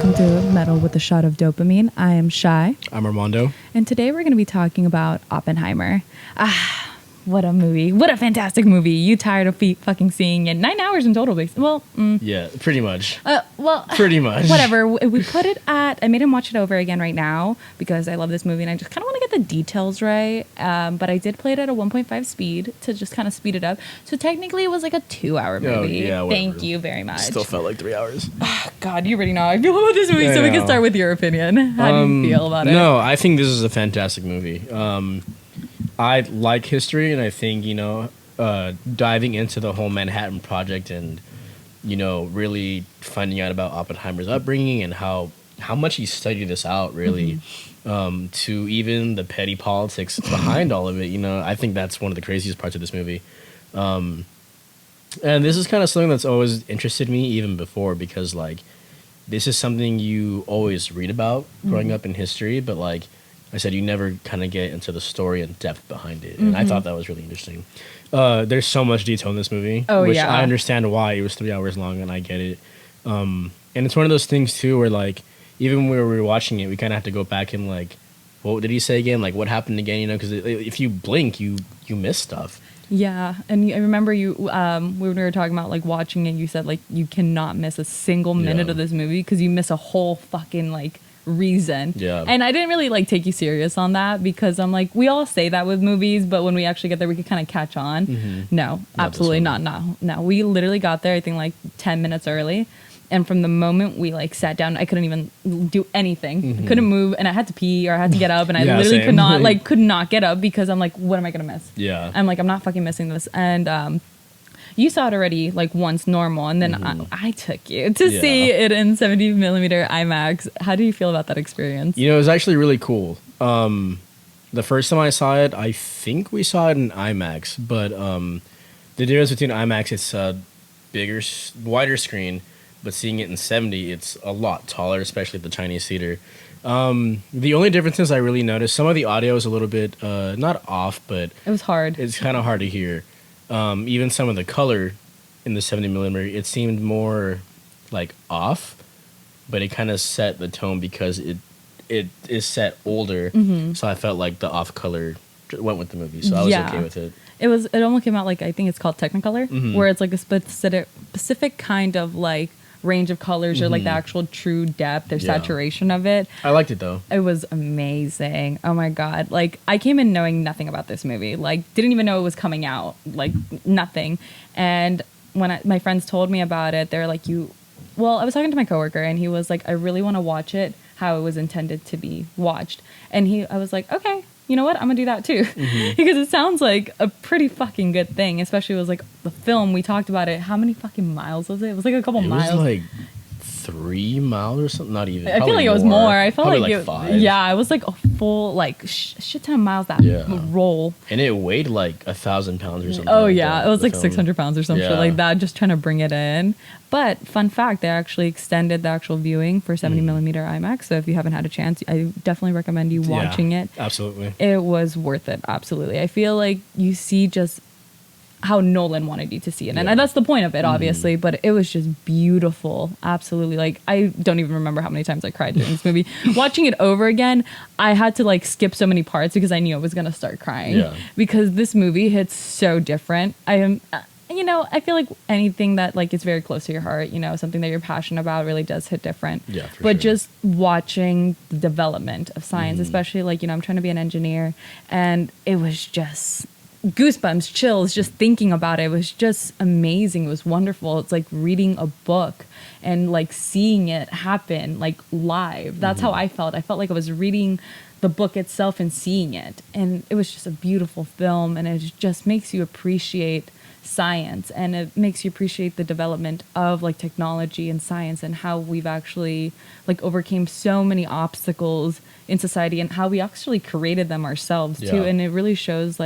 welcome to Metal with a Shot of Dopamine. I am Shy. I'm Armando. And today we're going to be talking about Oppenheimer. What a movie. What a fantastic movie. You tired of fucking seeing it? 9 hours in total. Well, Yeah, pretty much. Pretty much. Whatever. We put it at, I made him watch it over again right now because I love this movie and I just kind of want to get the details right. But I did play it at a 1.5 speed to just kind of speed it up. So technically it was like a 2-hour movie. Yeah, Thank you very much. Still felt like 3 hours. God, you already know how I feel about this movie, so we can start with your opinion. How do you feel about it? No, I think this is a fantastic movie. I like history, and I think, diving into the whole Manhattan Project and, really finding out about Oppenheimer's upbringing and how much he studied this out, really, to even the petty politics behind all of it. I think that's one of the craziest parts of this movie. And this is kind of something that's always interested me even before because, this is something you always read about growing up in history, but, I said, you never kind of get into the story and depth behind it. And I thought that was really interesting. There's so much detail in this movie, which I understand why it was 3 hours long, and I get it. And it's one of those things, too, where, even when we were watching it, we kind of have to go back and, what did he say again? What happened again? Because if you blink, you miss stuff. Yeah, and I remember you when we were talking about watching it, you said you cannot miss a single minute of this movie because you miss a whole fucking reason. Yeah. And I didn't really take you serious on that because I'm we all say that with movies, but when we actually get there we can kind of catch on. No, absolutely not. No, we literally got there I think 10 minutes early. And from the moment we sat down, I couldn't even do anything. Couldn't move, and I had to pee or I had to get up, and I literally could not get up because I'm what am I gonna miss? Yeah. I'm I'm not fucking missing this. And you saw it already once normal, and then I took you to see it in 70 millimeter IMAX. How do you feel about that experience? It was actually really cool. The first time I saw it, I think we saw it in IMAX, but the difference between IMAX, it's a bigger, wider screen. But seeing it in 70, it's a lot taller, especially at the Chinese theater. The only differences I really noticed, some of the audio is a little bit, not off, but... It was hard. It's kind of hard to hear. Even some of the color in the 70 millimeter, it seemed more, off. But it kind of set the tone because it is set older. So I felt like the off color went with the movie. So I was okay with it. It almost came out I think it's called Technicolor, where it's a specific kind of range of colors or the actual true depth or saturation of it. I liked it though. It was amazing. Oh my God. I came in knowing nothing about this movie. Didn't even know it was coming out. Nothing. And when my friends told me about it, they're I was talking to my coworker and he was I really want to watch it how it was intended to be watched. And I was okay. You know what? I'm gonna do that too. Because it sounds like a pretty fucking good thing, especially it was the film. We talked about it. How many fucking miles was it? It was a couple miles. It was 3 miles or something. Not even. I feel it was more. I felt probably it 5. Yeah, it was a full shit ton of miles that roll. And it weighed 1,000 pounds or something. Oh yeah, it was 600 pounds or something like that. Just trying to bring it in. But fun fact, they actually extended the actual viewing for 70 millimeter IMAX. So if you haven't had a chance, I definitely recommend you watching it. Absolutely. It was worth it. Absolutely. I feel you see just how Nolan wanted you to see it. And that's the point of it, obviously. But it was just beautiful. Absolutely. I don't even remember how many times I cried during this movie. Watching it over again, I had to skip so many parts because I knew I was going to start crying. Yeah. Because this movie hits so different. I feel anything that is very close to your heart, something that you're passionate about really does hit different. Yeah, but just watching the development of science, especially I'm trying to be an engineer, and it was just goosebumps, chills, just thinking about it. It was just amazing. It was wonderful. It's reading a book and seeing it happen live. That's how I felt. I felt I was reading the book itself and seeing it. And it was just a beautiful film, and it just makes you appreciate science, and it makes you appreciate the development of technology and science and how we've actually overcame so many obstacles in society and how we actually created them ourselves too. And it really shows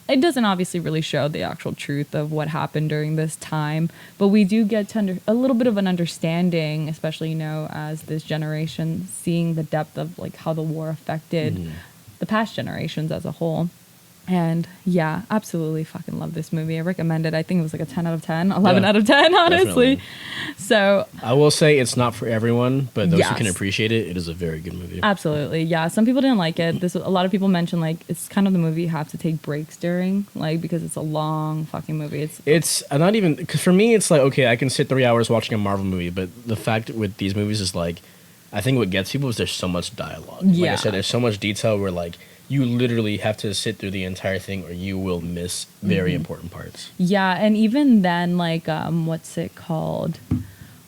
it doesn't obviously really show the actual truth of what happened during this time, but we do get to a little bit of an understanding, especially as this generation, seeing the depth of how the war affected the past generations as a whole. And yeah, absolutely fucking love this movie. I recommend it. I think it was a 10 out of 10, 11 out of 10, honestly. Definitely. So I will say it's not for everyone, but those who can Yes. appreciate it, it is a very good movie. absolutely, yeah. Some people didn't like it. A lot of people mentioned like it's kind of the movie you have to take breaks during, like because it's a long fucking movie. It's not even because for me, it's like okay, I can sit 3 hours watching a Marvel movie, but the fact with these movies is like, I think what gets people is there's so much dialogue. Like I Yeah. said, there's so much detail where like you literally have to sit through the entire thing, or you will miss very important parts. Yeah, and even then, like, what's it called?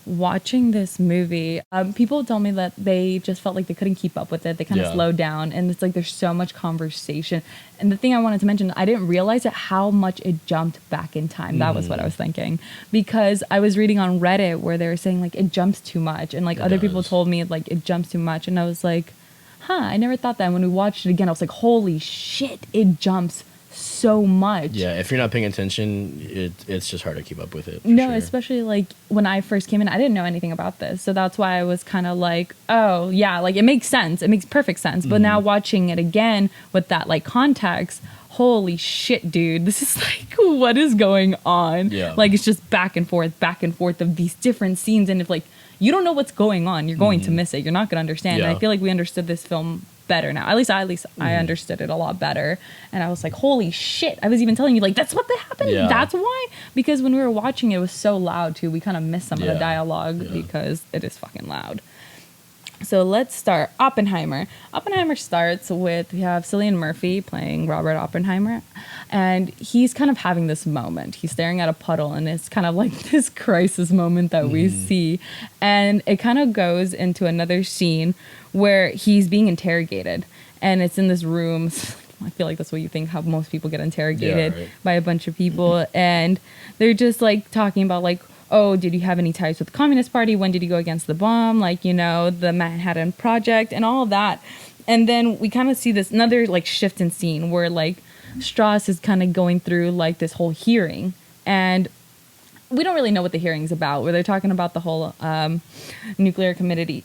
Watching this movie, people told me that they just felt like they couldn't keep up with it. They kind of Yeah. slowed down, and it's like there's so much conversation. And the thing I wanted to mention, I didn't realize it how much it jumped back in time. That was what I was thinking, because I was reading on Reddit where they were saying like it jumps too much, and like It other people does. told me like it jumps too much, and I was like, huh, I never thought that. And when we watched it again, I was like, holy shit, it jumps so much. Yeah, if you're not paying attention, it's just hard to keep up with it. for No, sure. especially like when I first came in, I didn't know anything about this. So that's why I was kind of like, oh, yeah, like it makes sense. It makes perfect sense. But now watching it again with that like context, holy shit, dude, this is like, what is going on? Yeah. Like it's just back and forth of these different scenes. And if like you don't know what's going on, you're going to miss it. You're not going to understand. And Yeah. I feel like we understood this film better now. At least I understood it a lot better. And I was like, holy shit. I was even telling you like, that's what happened. Yeah. That's why. Because when we were watching it was so loud too. We kind of missed some of the Yeah. dialogue Yeah. because it is fucking loud. So let's start. Oppenheimer. Oppenheimer starts with, we have Cillian Murphy playing Robert Oppenheimer. And he's kind of having this moment. He's staring at a puddle, and it's kind of like this crisis moment that we see. And it kind of goes into another scene where he's being interrogated. And it's in this room. I feel like that's what you think, how most people get interrogated right. by a bunch of people. And they're just like talking about like, oh, did you have any ties with the Communist Party? When did you go against the bomb? Like, you know, the Manhattan Project and all of that. And then we kind of see this another like shift in scene where like Strauss is kind of going through like this whole hearing. And we don't really know what the hearing's about, where they're talking about the whole nuclear committee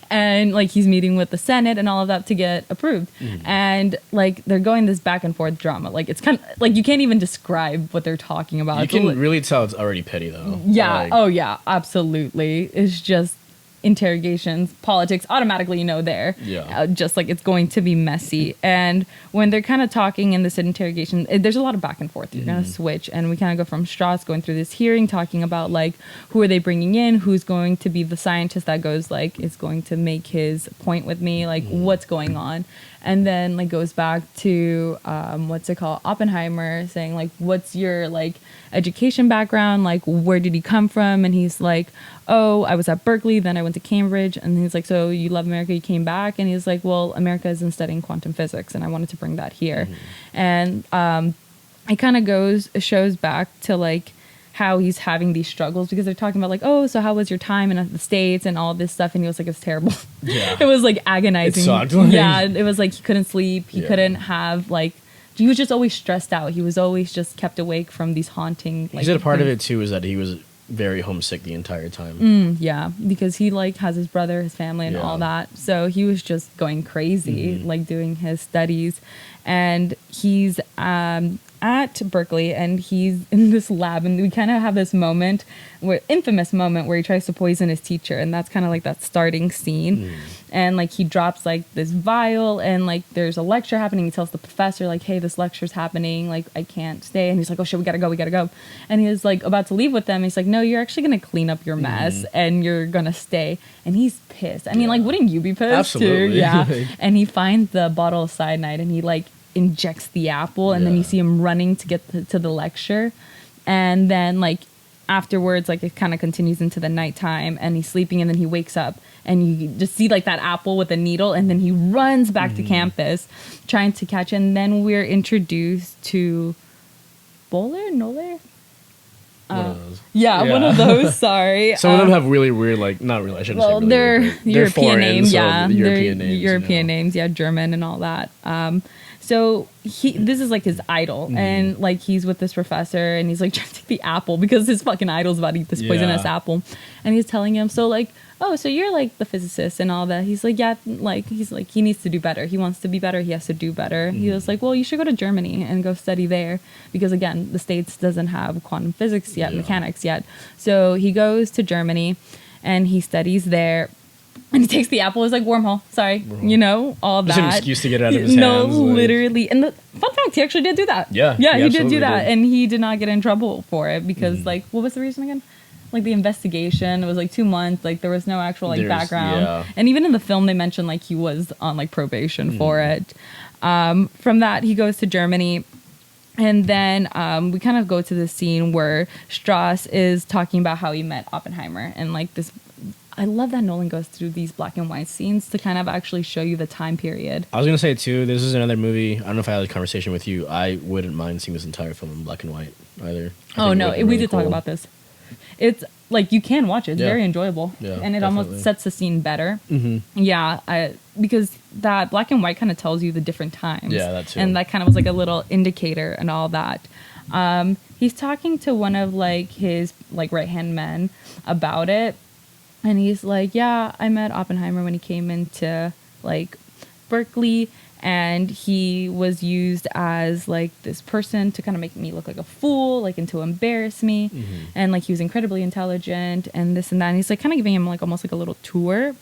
and like he's meeting with the Senate and all of that to get approved. And like they're going this back and forth drama. Like it's kind of like you can't even describe what they're talking about. You It's can li- really tell it's already petty though. yeah. Like, Oh yeah, absolutely. It's just interrogations, politics, automatically you know there. Yeah. Just like it's going to be messy. And when they're kind of talking in this interrogation, there's a lot of back and forth. You're going to switch. And we kind of go from Strauss going through this hearing, talking about like who are they bringing in, who's going to be the scientist that goes like is going to make his point with me, like what's going on. And then like goes back to what's it called, Oppenheimer, saying like what's your like education background, like where did you come from? And he's like, oh, I was at Berkeley, then I went to Cambridge. And he's like, so you love America, you came back? And he's like, well, America isn't studying quantum physics and I wanted to bring that here. And it kind of shows back to like how he's having these struggles, because they're talking about like, oh, so how was your time in the States and all this stuff? And he was like, it was terrible. Yeah. It was like agonizing. It sucked, like- Yeah, it was like he couldn't sleep. He Yeah. couldn't have like, he was just always stressed out. He was always just kept awake from these haunting. He said a part of it too is that he was very homesick the entire time. Yeah, because he like has his brother, his family, and Yeah. all that. So he was just going crazy, like doing his studies, and he's at Berkeley, and he's in this lab, and we kind of have this moment, infamous moment, where he tries to poison his teacher, and that's kind of like that starting scene. And like he drops like this vial, and like there's a lecture happening. He tells the professor like, hey, this lecture's happening, like I can't stay. And he's like, oh shit, we gotta go. And he's like about to leave with them. He's like, no, you're actually gonna clean up your mess and you're gonna stay. And he's pissed. I mean, like, wouldn't you be pissed Absolutely. too? Yeah. And he finds the bottle of cyanide, and he like injects the apple, and then you Yeah. see him running to get to the lecture. And then like afterwards, like it kind of continues into the nighttime, and he's sleeping, and then he wakes up, and you just see like that apple with a needle, and then he runs back to campus trying to catch it. And then we're introduced to Noller. One of those. Yeah, one of those. Sorry. Some of them have really weird, like, not really, I shouldn't Well, say really they're weird, but European foreign, names, so yeah. European They're names. European you know. names, yeah, German and all that. So this is like his idol, and like he's with this professor, and he's like trying to take the apple because his fucking idol's about to eat this poisonous Yeah. apple, and he's telling him, so like, oh, so you're like the physicist and all that. He's like, yeah, like, he's like, he needs to do better. He wants to be better. He has to do better. He was like, well, you should go to Germany and go study there because, again, the States doesn't have quantum physics yet, mechanics yet. So he goes to Germany and he studies there. And he takes the apple as like wormhole. Sorry, you know, all that. Just an excuse to get it out of his no, hands. literally. And the fun fact, he actually did do that. Yeah, he did do that, did. and he did not get in trouble for it because, like, what was the reason again? Like the investigation, it was like 2 months. Like there was no actual like background. Yeah. And even in the film, they mentioned like he was on like probation for it. From that, he goes to Germany. And then we kind of go to the scene where Strauss is talking about how he met Oppenheimer and like this. I love that Nolan goes through these black and white scenes to kind of actually show you the time period. I was going to say, too, this is another movie. I don't know if I had a conversation with you. I wouldn't mind seeing this entire film in black and white either. Oh, no. We did talk about this. It's like you can watch it. It's very enjoyable. Yeah, and it almost sets the scene better. Mm-hmm. Yeah. Because that black and white kind of tells you the different times. Yeah, that too. And that kind of was like a little indicator and all that. He's talking to one of like his like right-hand men about it. And he's like, yeah, I met Oppenheimer when he came into like Berkeley, and he was used as like this person to kind of make me look like a fool, like, and to embarrass me. Mm-hmm. And like he was incredibly intelligent and this and that. And he's like kind of giving him like almost like a little tour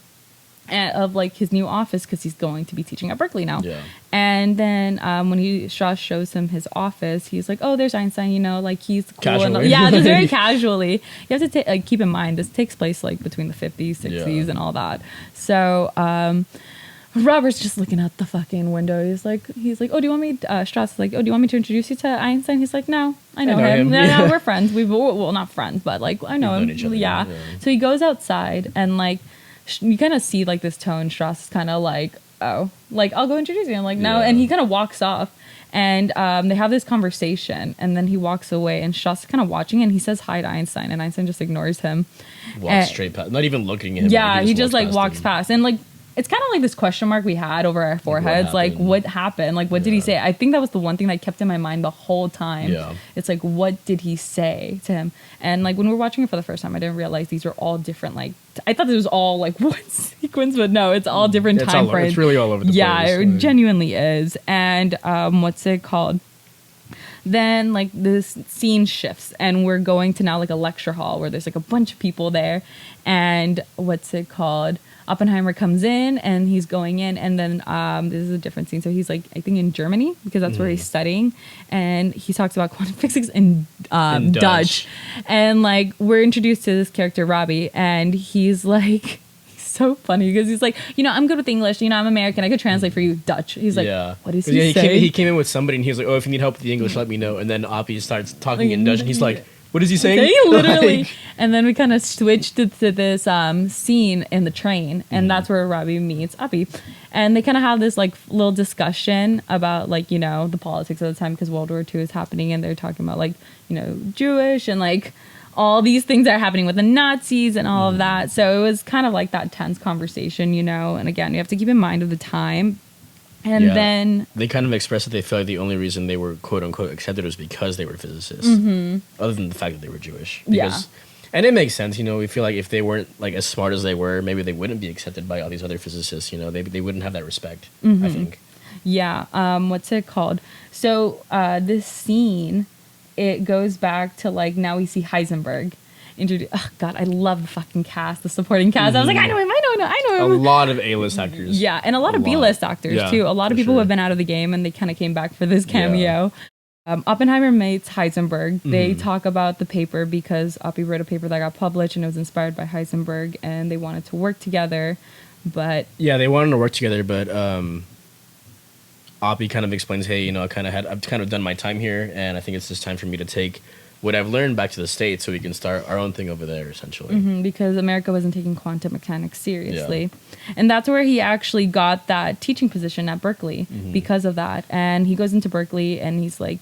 of like his new office because he's going to be teaching at Berkeley now. Yeah. And then when Strauss shows him his office, he's like, "Oh, there's Einstein. You know, like he's cool." Casually. Yeah, just very casually. You have to keep in mind this takes place like between the 50s, 60s, and all that. So Robert's just looking out the fucking window. He's like, "Oh, do you want me?" Strauss is like, "Oh, do you want me to introduce you to Einstein?" He's like, "No, I know him. No, we're friends. Well, not friends, but like I know him. Yeah." So he goes outside and like. You kind of see like this tone. Strauss is kind of like, oh, like I'll go introduce you. I'm like, no, and he kind of walks off, and they have this conversation, and then he walks away, and Strauss is kind of watching, and he says hi to Einstein, and Einstein just ignores him, walks straight past, not even looking at him. Yeah, he just like walks past, and like. It's kind of like this question mark we had over our foreheads. Like, what happened? Like, what did he say? I think that was the one thing that kept in my mind the whole time. Yeah. It's like, what did he say to him? And like, when we were watching it for the first time, I didn't realize these were all different. Like, I thought it was all like one sequence, but no, it's all different time frames. It's really all over the place. Yeah, it genuinely is. And what's it called? Then like this scene shifts and we're going to now like a lecture hall where there's like a bunch of people there. And what's it called? Oppenheimer comes in and he's going in, and then this is a different scene. So he's like, I think in Germany because that's where he's studying, and he talks about quantum physics in Dutch. And like we're introduced to this character Robbie, and he's like so funny because he's like, you know, I'm good with English, you know, I'm American, I could translate for you Dutch. He's like, what is he saying? He came in with somebody and he was like, oh, if you need help with the English, let me know. And then Oppie starts talking in Dutch and he's like, what is he saying? Literally. And then we kind of switched to this scene in the train, and that's where Robbie meets Oppie. And they kind of have this like little discussion about like, you know, the politics of the time because World War II is happening, and they're talking about like, you know, Jewish and like all these things that are happening with the Nazis and all of that. So it was kind of like that tense conversation, you know. And again, you have to keep in mind of the time. And then they kind of expressed that they felt like the only reason they were quote unquote accepted was because they were physicists, other than the fact that they were Jewish. And it makes sense, you know. We feel like if they weren't like as smart as they were, maybe they wouldn't be accepted by all these other physicists. You know, they wouldn't have that respect. I think. Yeah. What's it called? So this scene, it goes back to like now we see Heisenberg. Oh God, I love the fucking cast, the supporting cast. I was like, I know him. A lot of A-list actors. Yeah, and a lot of B-list actors too. A lot of people who have been out of the game and they kind of came back for this cameo. Oppenheimer meets Heisenberg. They talk about the paper because Oppie wrote a paper that got published and it was inspired by Heisenberg, and they wanted to work together. But yeah, they wanted to work together, but Oppie kind of explains, hey, you know, I've kind of done my time here, and I think it's just time for me to take what I've learned back to the States so we can start our own thing over there, essentially. Because America wasn't taking quantum mechanics seriously. Yeah. And that's where he actually got that teaching position at Berkeley because of that. And he goes into Berkeley and he's like,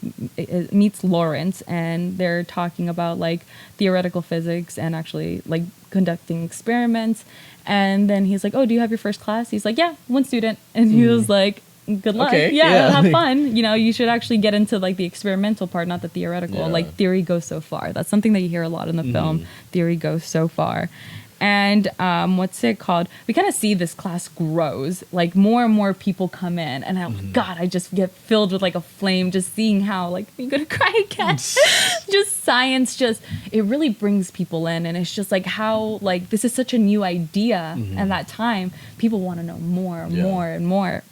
meets Lawrence, and they're talking about like theoretical physics and actually like conducting experiments. And then he's like, oh, do you have your first class? He's like, yeah, one student. And he was like, good luck. Okay, yeah, have fun. You know, you should actually get into like the experimental part, not the theoretical. Like theory goes so far. That's something that you hear a lot in the film. Theory goes so far. And what's it called? We kind of see this class grows, like more and more people come in, and God, I just get filled with like a flame just seeing how like you're gonna cry again. Just science, just it really brings people in, and it's just like how like this is such a new idea at that time. People want to know more, more, and more.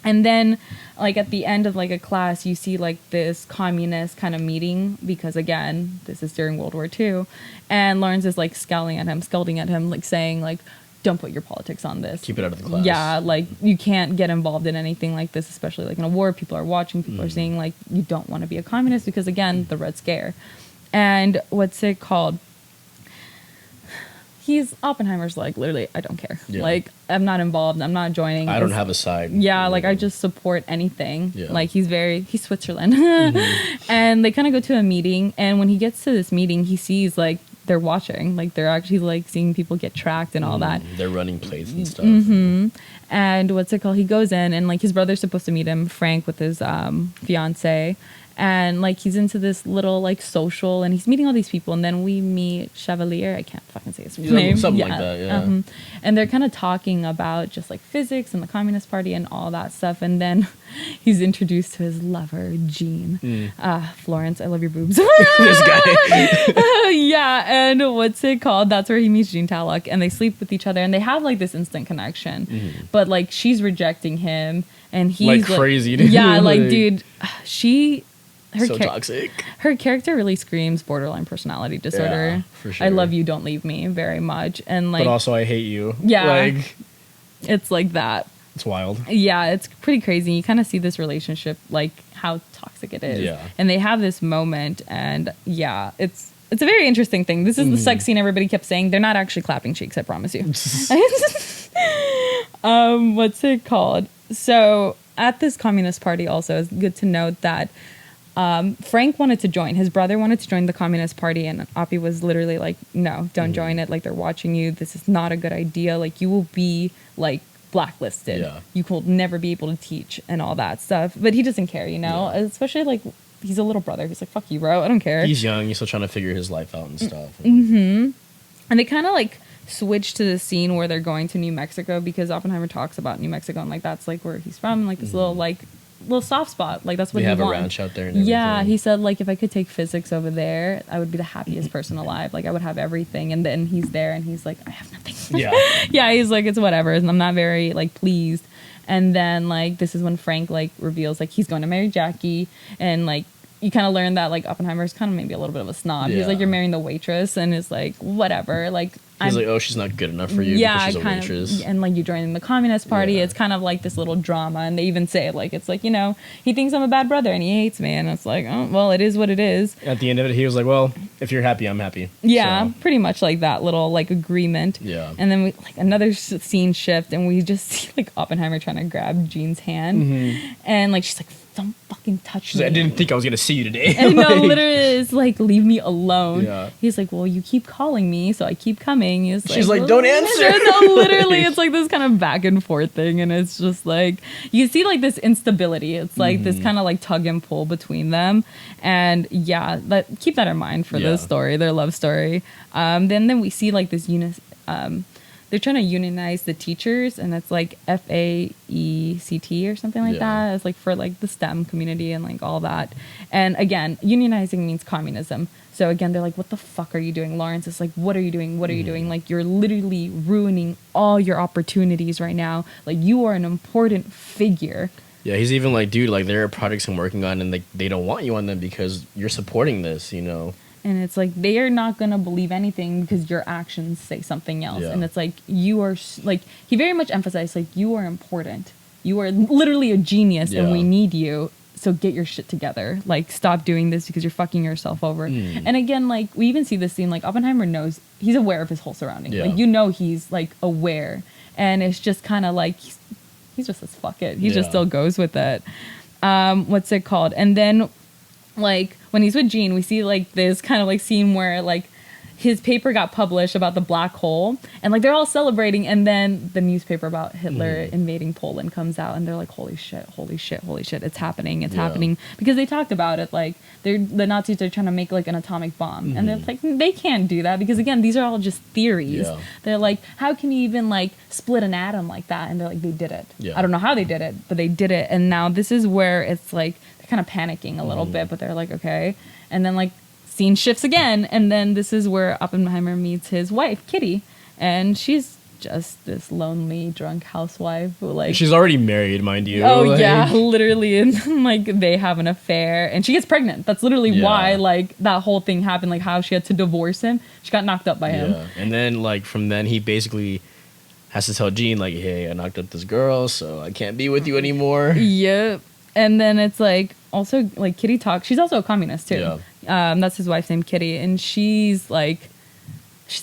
And then, like, at the end of, like, a class, you see, like, this communist kind of meeting because, again, this is during World War II. And Lawrence is, like, scolding at him, like, saying, like, don't put your politics on this. Keep it out of the class. Yeah, like, you can't get involved in anything like this, especially, like, in a war. People are watching. People are saying, like, you don't want to be a communist because, again, the Red Scare. And what's it called? Oppenheimer's like, literally, I don't care. Yeah. Like, I'm not involved. I'm not joining. I don't have a side. Yeah, like, I just support anything. Yeah. Like, he's Switzerland. And they kind of go to a meeting. And when he gets to this meeting, he sees, like, they're watching. Like, they're actually, like, seeing people get tracked and all that. They're running plates and stuff. And what's it called? He goes in, and, like, his brother's supposed to meet him, Frank, with his fiance. And, like, he's into this little, like, social, and he's meeting all these people. And then we meet Chevalier. I can't fucking say his name. Something like that, yeah. And they're kind of talking about just, like, physics and the Communist Party and all that stuff. And then he's introduced to his lover, Jean. Florence, I love your boobs. This guy. Yeah, and what's it called? That's where he meets Jean Tallock. And they sleep with each other. And they have, like, this instant connection. But, like, she's rejecting him. And he's, like crazy, dude. Yeah, like, dude, so toxic. Her character really screams borderline personality disorder. Yeah, for sure. I love you, don't leave me very much. And like, but also I hate you. Yeah. Like, it's like that. It's wild. Yeah, it's pretty crazy. You kind of see this relationship, like how toxic it is. Yeah. And they have this moment, and yeah, it's a very interesting thing. This is the sex scene everybody kept saying. They're not actually clapping cheeks, I promise you. What's it called? So at this Communist Party also, it's good to note that Frank wanted to join. His brother wanted to join the Communist Party, and Oppie was literally like, no, don't join it. Like, they're watching you. This is not a good idea. Like, you will be, like, blacklisted. Yeah. You will never be able to teach and all that stuff. But he doesn't care, you know? Yeah. Especially, like, he's a little brother. He's like, fuck you, bro. I don't care. He's young. He's still trying to figure his life out and stuff. And they kind of, like, switch to the scene where they're going to New Mexico because Oppenheimer talks about New Mexico, and, like, that's, like, where he's from. Like, this little soft spot, like that's what he wants. They have a ranch out there and everything. Yeah, he said, like, if I could take physics over there, I would be the happiest person alive. Like, I would have everything. And then he's there and he's like, I have nothing. Yeah. Yeah, he's like, it's whatever, and I'm not very, like, pleased. And then, like, this is when Frank, like, reveals, like, he's going to marry Jackie, and, like, you kind of learn that, like, Oppenheimer's kind of maybe a little bit of a snob. Yeah. He's like, you're marrying the waitress, and it's like, whatever, like, he's like, oh, she's not good enough for you because she's a waitress. And, like, you joining the Communist Party, it's kind of like this little drama. And they even say, like, it's like, you know, he thinks I'm a bad brother and he hates me. And it's like, oh, well, it is what it is. At the end of it, he was like, well, if you're happy, I'm happy. Yeah, so. Pretty much like that little, like, agreement. Yeah. And then we, like, another scene shift, and we just see, like, Oppenheimer trying to grab Jean's hand. And, like, she's like, don't fucking touch me. I didn't think I was going to see you today. And no, literally, it's like, leave me alone. Yeah. He's like, well, you keep calling me, so I keep coming. She's like, don't answer. No, literally, it's like this kind of back and forth thing. And it's just like, you see, like, this instability. It's like this kind of, like, tug and pull between them. And yeah, keep that in mind for this story, their love story. Then we see, like, this they're trying to unionize the teachers, and it's like FAECT or something like that. It's like for, like, the STEM community and, like, all that. And again, unionizing means communism. So again, they're like, what the fuck are you doing? Lawrence is like, what are you doing? What are you doing? Like, you're literally ruining all your opportunities right now. Like, you are an important figure. Yeah, he's even like, dude, like, there are projects I'm working on, and, like, they don't want you on them because you're supporting this, you know? And it's like, they are not going to believe anything because your actions say something else. Yeah. And it's like, you are, like, he very much emphasized, like, you are important. You are literally a genius, and we need you. So get your shit together. Like, stop doing this because you're fucking yourself over. And again, like, we even see this scene, like, Oppenheimer knows, he's aware of his whole surrounding. Like, you know, he's, like, aware. And it's just kind of like, he's just says, fuck it. He just still goes with it. What's it called? And then, like, when he's with Jean, we see, like, this kind of, like, scene where, like, his paper got published about the black hole, and like they're all celebrating, and then the newspaper about Hitler invading Poland comes out, and they're like, holy shit, it's happening, because they talked about it, like the Nazis are trying to make like an atomic bomb, and they're like, they can't do that, because again, these are all just theories. They're like, how can you even like split an atom like that? And they're like, they did it. I don't know how they did it, but they did it. And now this is where it's like they're kind of panicking a little bit, but they're like, okay. And then like scene shifts again, and then this is where Oppenheimer meets his wife, Kitty, and she's just this lonely, drunk housewife who like... She's already married, mind you. Oh, like... yeah, literally, and like they have an affair, and she gets pregnant. That's literally why like that whole thing happened, like how she had to divorce him. She got knocked up by him. And then like from then he basically has to tell Jean like, hey, I knocked up this girl, so I can't be with you anymore. Yep. And then it's like also like Kitty talks. She's also a communist too. That's his wife's name, Kitty, and she's a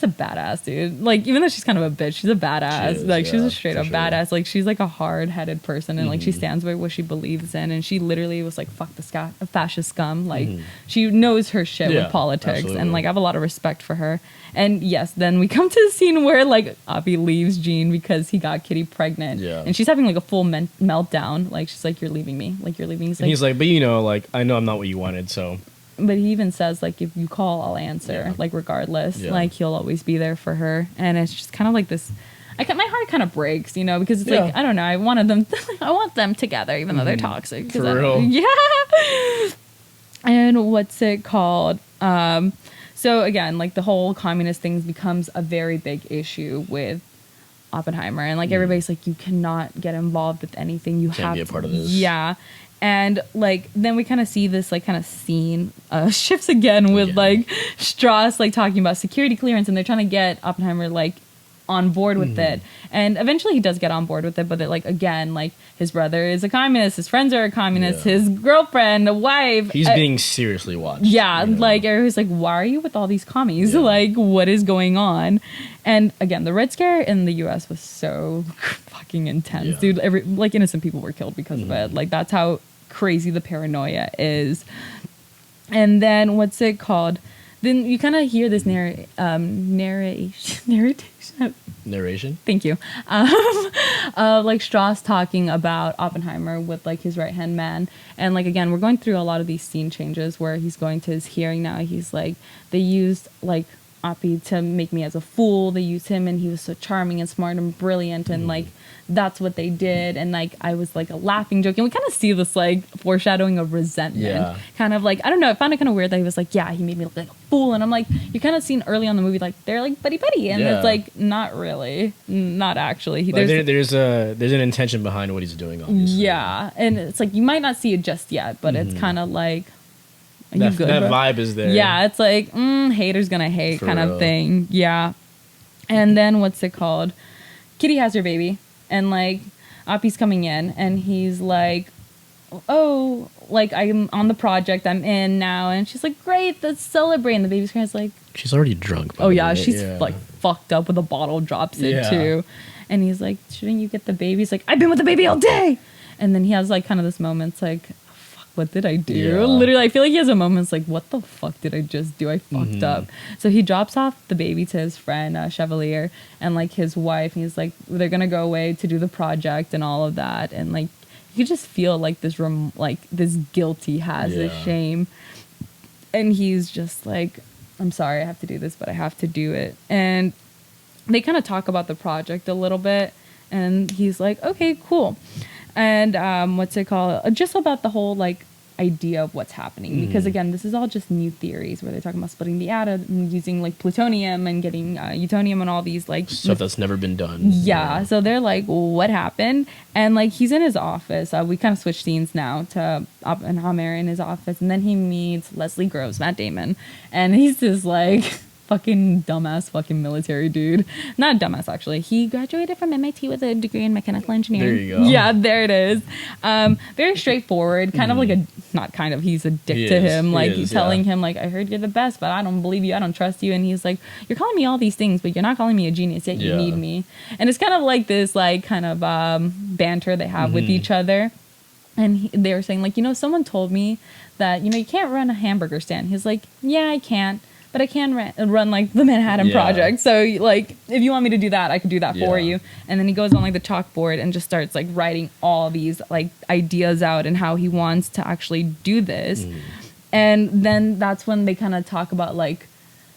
badass, dude. Like even though she's kind of a bitch, she's a badass. She's a straight up badass. Like she's like a hard headed person, and like she stands by what she believes in. And she literally was like, "Fuck this guy, a fascist scum." Like she knows her shit with politics, and like I have a lot of respect for her. And yes, then we come to the scene where like Oppie leaves Jean because he got Kitty pregnant, and she's having like a full meltdown. Like she's like, "You're leaving me. Like you're leaving." He's like, "But you know, like I know I'm not what you wanted, so." But he even says like, if you call, I'll answer. Like regardless, like he'll always be there for her. And it's just kind of like this. My heart kind of breaks, you know, because it's like I don't know. I want them together, even though they're toxic. For real. Yeah. And what's it called? So again, like the whole communist thing becomes a very big issue with Oppenheimer, and like everybody's like, you cannot get involved with anything. You can't be a part of this. Yeah. And like then we kind of see this like kind of scene shifts again with like Strauss like talking about security clearance, and they're trying to get Oppenheimer like on board with it, and eventually he does get on board with it, but like again, like his brother is a communist, his friends are a communist, his girlfriend, a wife, he's being seriously watched. Like everybody's like, why are you with all these commies? Like what is going on? And again, the Red Scare in the US was so fucking intense, dude. Like innocent people were killed because of it. Like that's how crazy the paranoia is. And then what's it called? Then you kind of hear this narration. Thank you. Like Strauss talking about Oppenheimer with like his right hand man, and like again, we're going through a lot of these scene changes where he's going to his hearing now. He's like, they used like Oppie to make me as a fool. They used him, and he was so charming and smart and brilliant, and like that's what they did. And like I was like a laughing joke, and we kind of see this like foreshadowing of resentment. Kind of like, I don't know, I found it kind of weird that he was like, yeah, he made me look like a fool, and I'm like, you kind of seen early on in the movie like they're like buddy, and it's like not really, not actually. There's an intention behind what he's doing, obviously. And it's like you might not see it just yet, but it's kind of like that vibe is there. Yeah, it's like haters gonna hate kind of thing. Yeah. And then what's it called? Kitty has her baby, and like Oppie's coming in, and he's like, oh, like I'm on the project, I'm in now, and she's like, great, let's celebrate. And the baby's crying. Like, she's already drunk. Oh yeah, she's like fucked up with a bottle, drops it too. And he's like, shouldn't you get the baby? He's like, I've been with the baby all day. And then he has like kind of this moment, it's like, what did I do? Literally, I feel like he has a moment. It's like, what the fuck did I just do? I fucked up. So he drops off the baby to his friend Chevalier and like his wife. And he's like, they're gonna go away to do the project and all of that. And like, you just feel like this this guilt he has, this shame. And he's just like, I'm sorry, I have to do this, but I have to do it. And they kind of talk about the project a little bit. And he's like, okay, cool. And what's it called? Just about the whole like idea of what's happening, because again, this is all just new theories where they're talking about splitting the atom and using like plutonium and getting utonium and all these like stuff that's never been done. So they're like, what happened? And like he's in his office. We kind of switch scenes now to Oppenheimer in his office, and then he meets Leslie Groves, Matt Damon, and he's just like fucking dumbass fucking military dude. Not dumbass, actually. He graduated from MIT with a degree in mechanical engineering. There you go. Yeah, there it is. Very straightforward. Kind of like he's a dick to him. Like he's telling him like, I heard you're the best, but I don't believe you. I don't trust you. And he's like, you're calling me all these things, but you're not calling me a genius, yet you need me. And it's kind of like this like kind of banter they have with each other. And they were saying like, someone told me that, you can't run a hamburger stand. He's like, yeah, I can't. but I can run like the Manhattan Yeah. Project. So like, if you want me to do that, I can do that for Yeah. you. And then he goes on like the chalkboard and just starts like writing all these like ideas out and how he wants to actually do this. And then that's when they kind of talk about like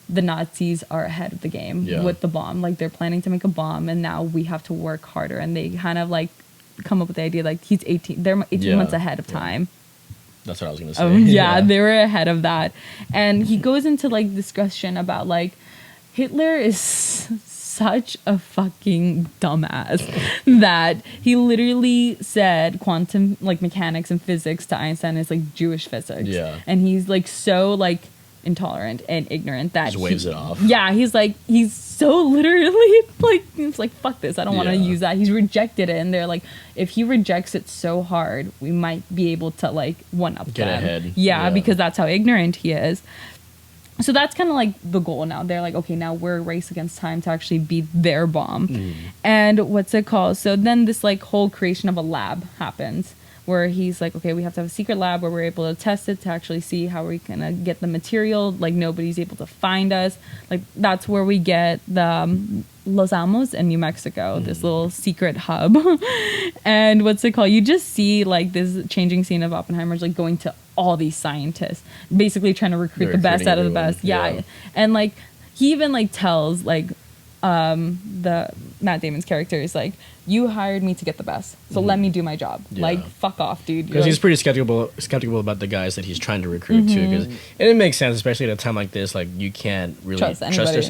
the Nazis are ahead of the game Yeah. with the bomb. Like they're planning to make a bomb, and now we have to work harder. And they kind of like come up with the idea like he's 18. They're 18 Yeah. months ahead of Yeah. time. That's what I was gonna say. Yeah, they were ahead of that. And he goes into like discussion about like Hitler is such a fucking dumbass that he literally said quantum like mechanics and physics to Einstein is like Jewish physics. Yeah. And he's like so like intolerant and ignorant that Just waves it off. Yeah, he's so literally like it's like fuck this, I don't want to Yeah. use that. He's rejected it, and they're like, if he rejects it so hard, we might be able to like one up Get them. ahead. Yeah, Yeah. because that's how ignorant he is. So that's kind of like the goal now. They're like, okay, now we're a race against time to actually beat their bomb. And what's it called? So then this like whole creation of a lab happens where he's like, okay, we have to have a secret lab where we're able to test it to actually see how we're gonna get the material. Like nobody's able to find us. Like that's where we get the Los Alamos in New Mexico, this little secret hub. And what's it called? You just see like this changing scene of Oppenheimer's like going to all these scientists, basically trying to recruit They're the best out of the recruiting best. Yeah. everyone. And like he even like tells like the Matt Damon's character is like, you hired me to get the best, so let me do my job. Yeah. Like fuck off, dude. Because he's like, pretty skeptical about the guys that he's trying to recruit too. Because it makes sense, especially at a time like this. Like you can't really trust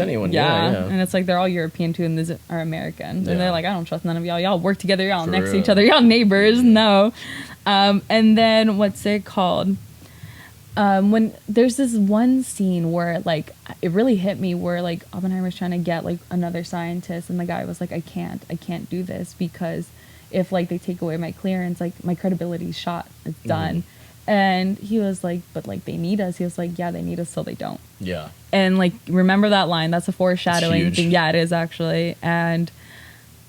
anyone. Yeah. And it's like they're all European too, and these are American. Yeah. And they're like, I don't trust none of y'all. Y'all work together. Y'all For next to real. each other. Y'all neighbors. No. And then what's it called? When there's this one scene where like it really hit me, where like Oppenheimer's trying to get like another scientist, and the guy was like, I can't do this, because if like they take away my clearance, like my credibility's shot, it's done. And he was like, but like they need us. He was like, yeah, they need us till they don't. Yeah. And like remember that line, that's a foreshadowing huge. thing. Yeah, it is actually. And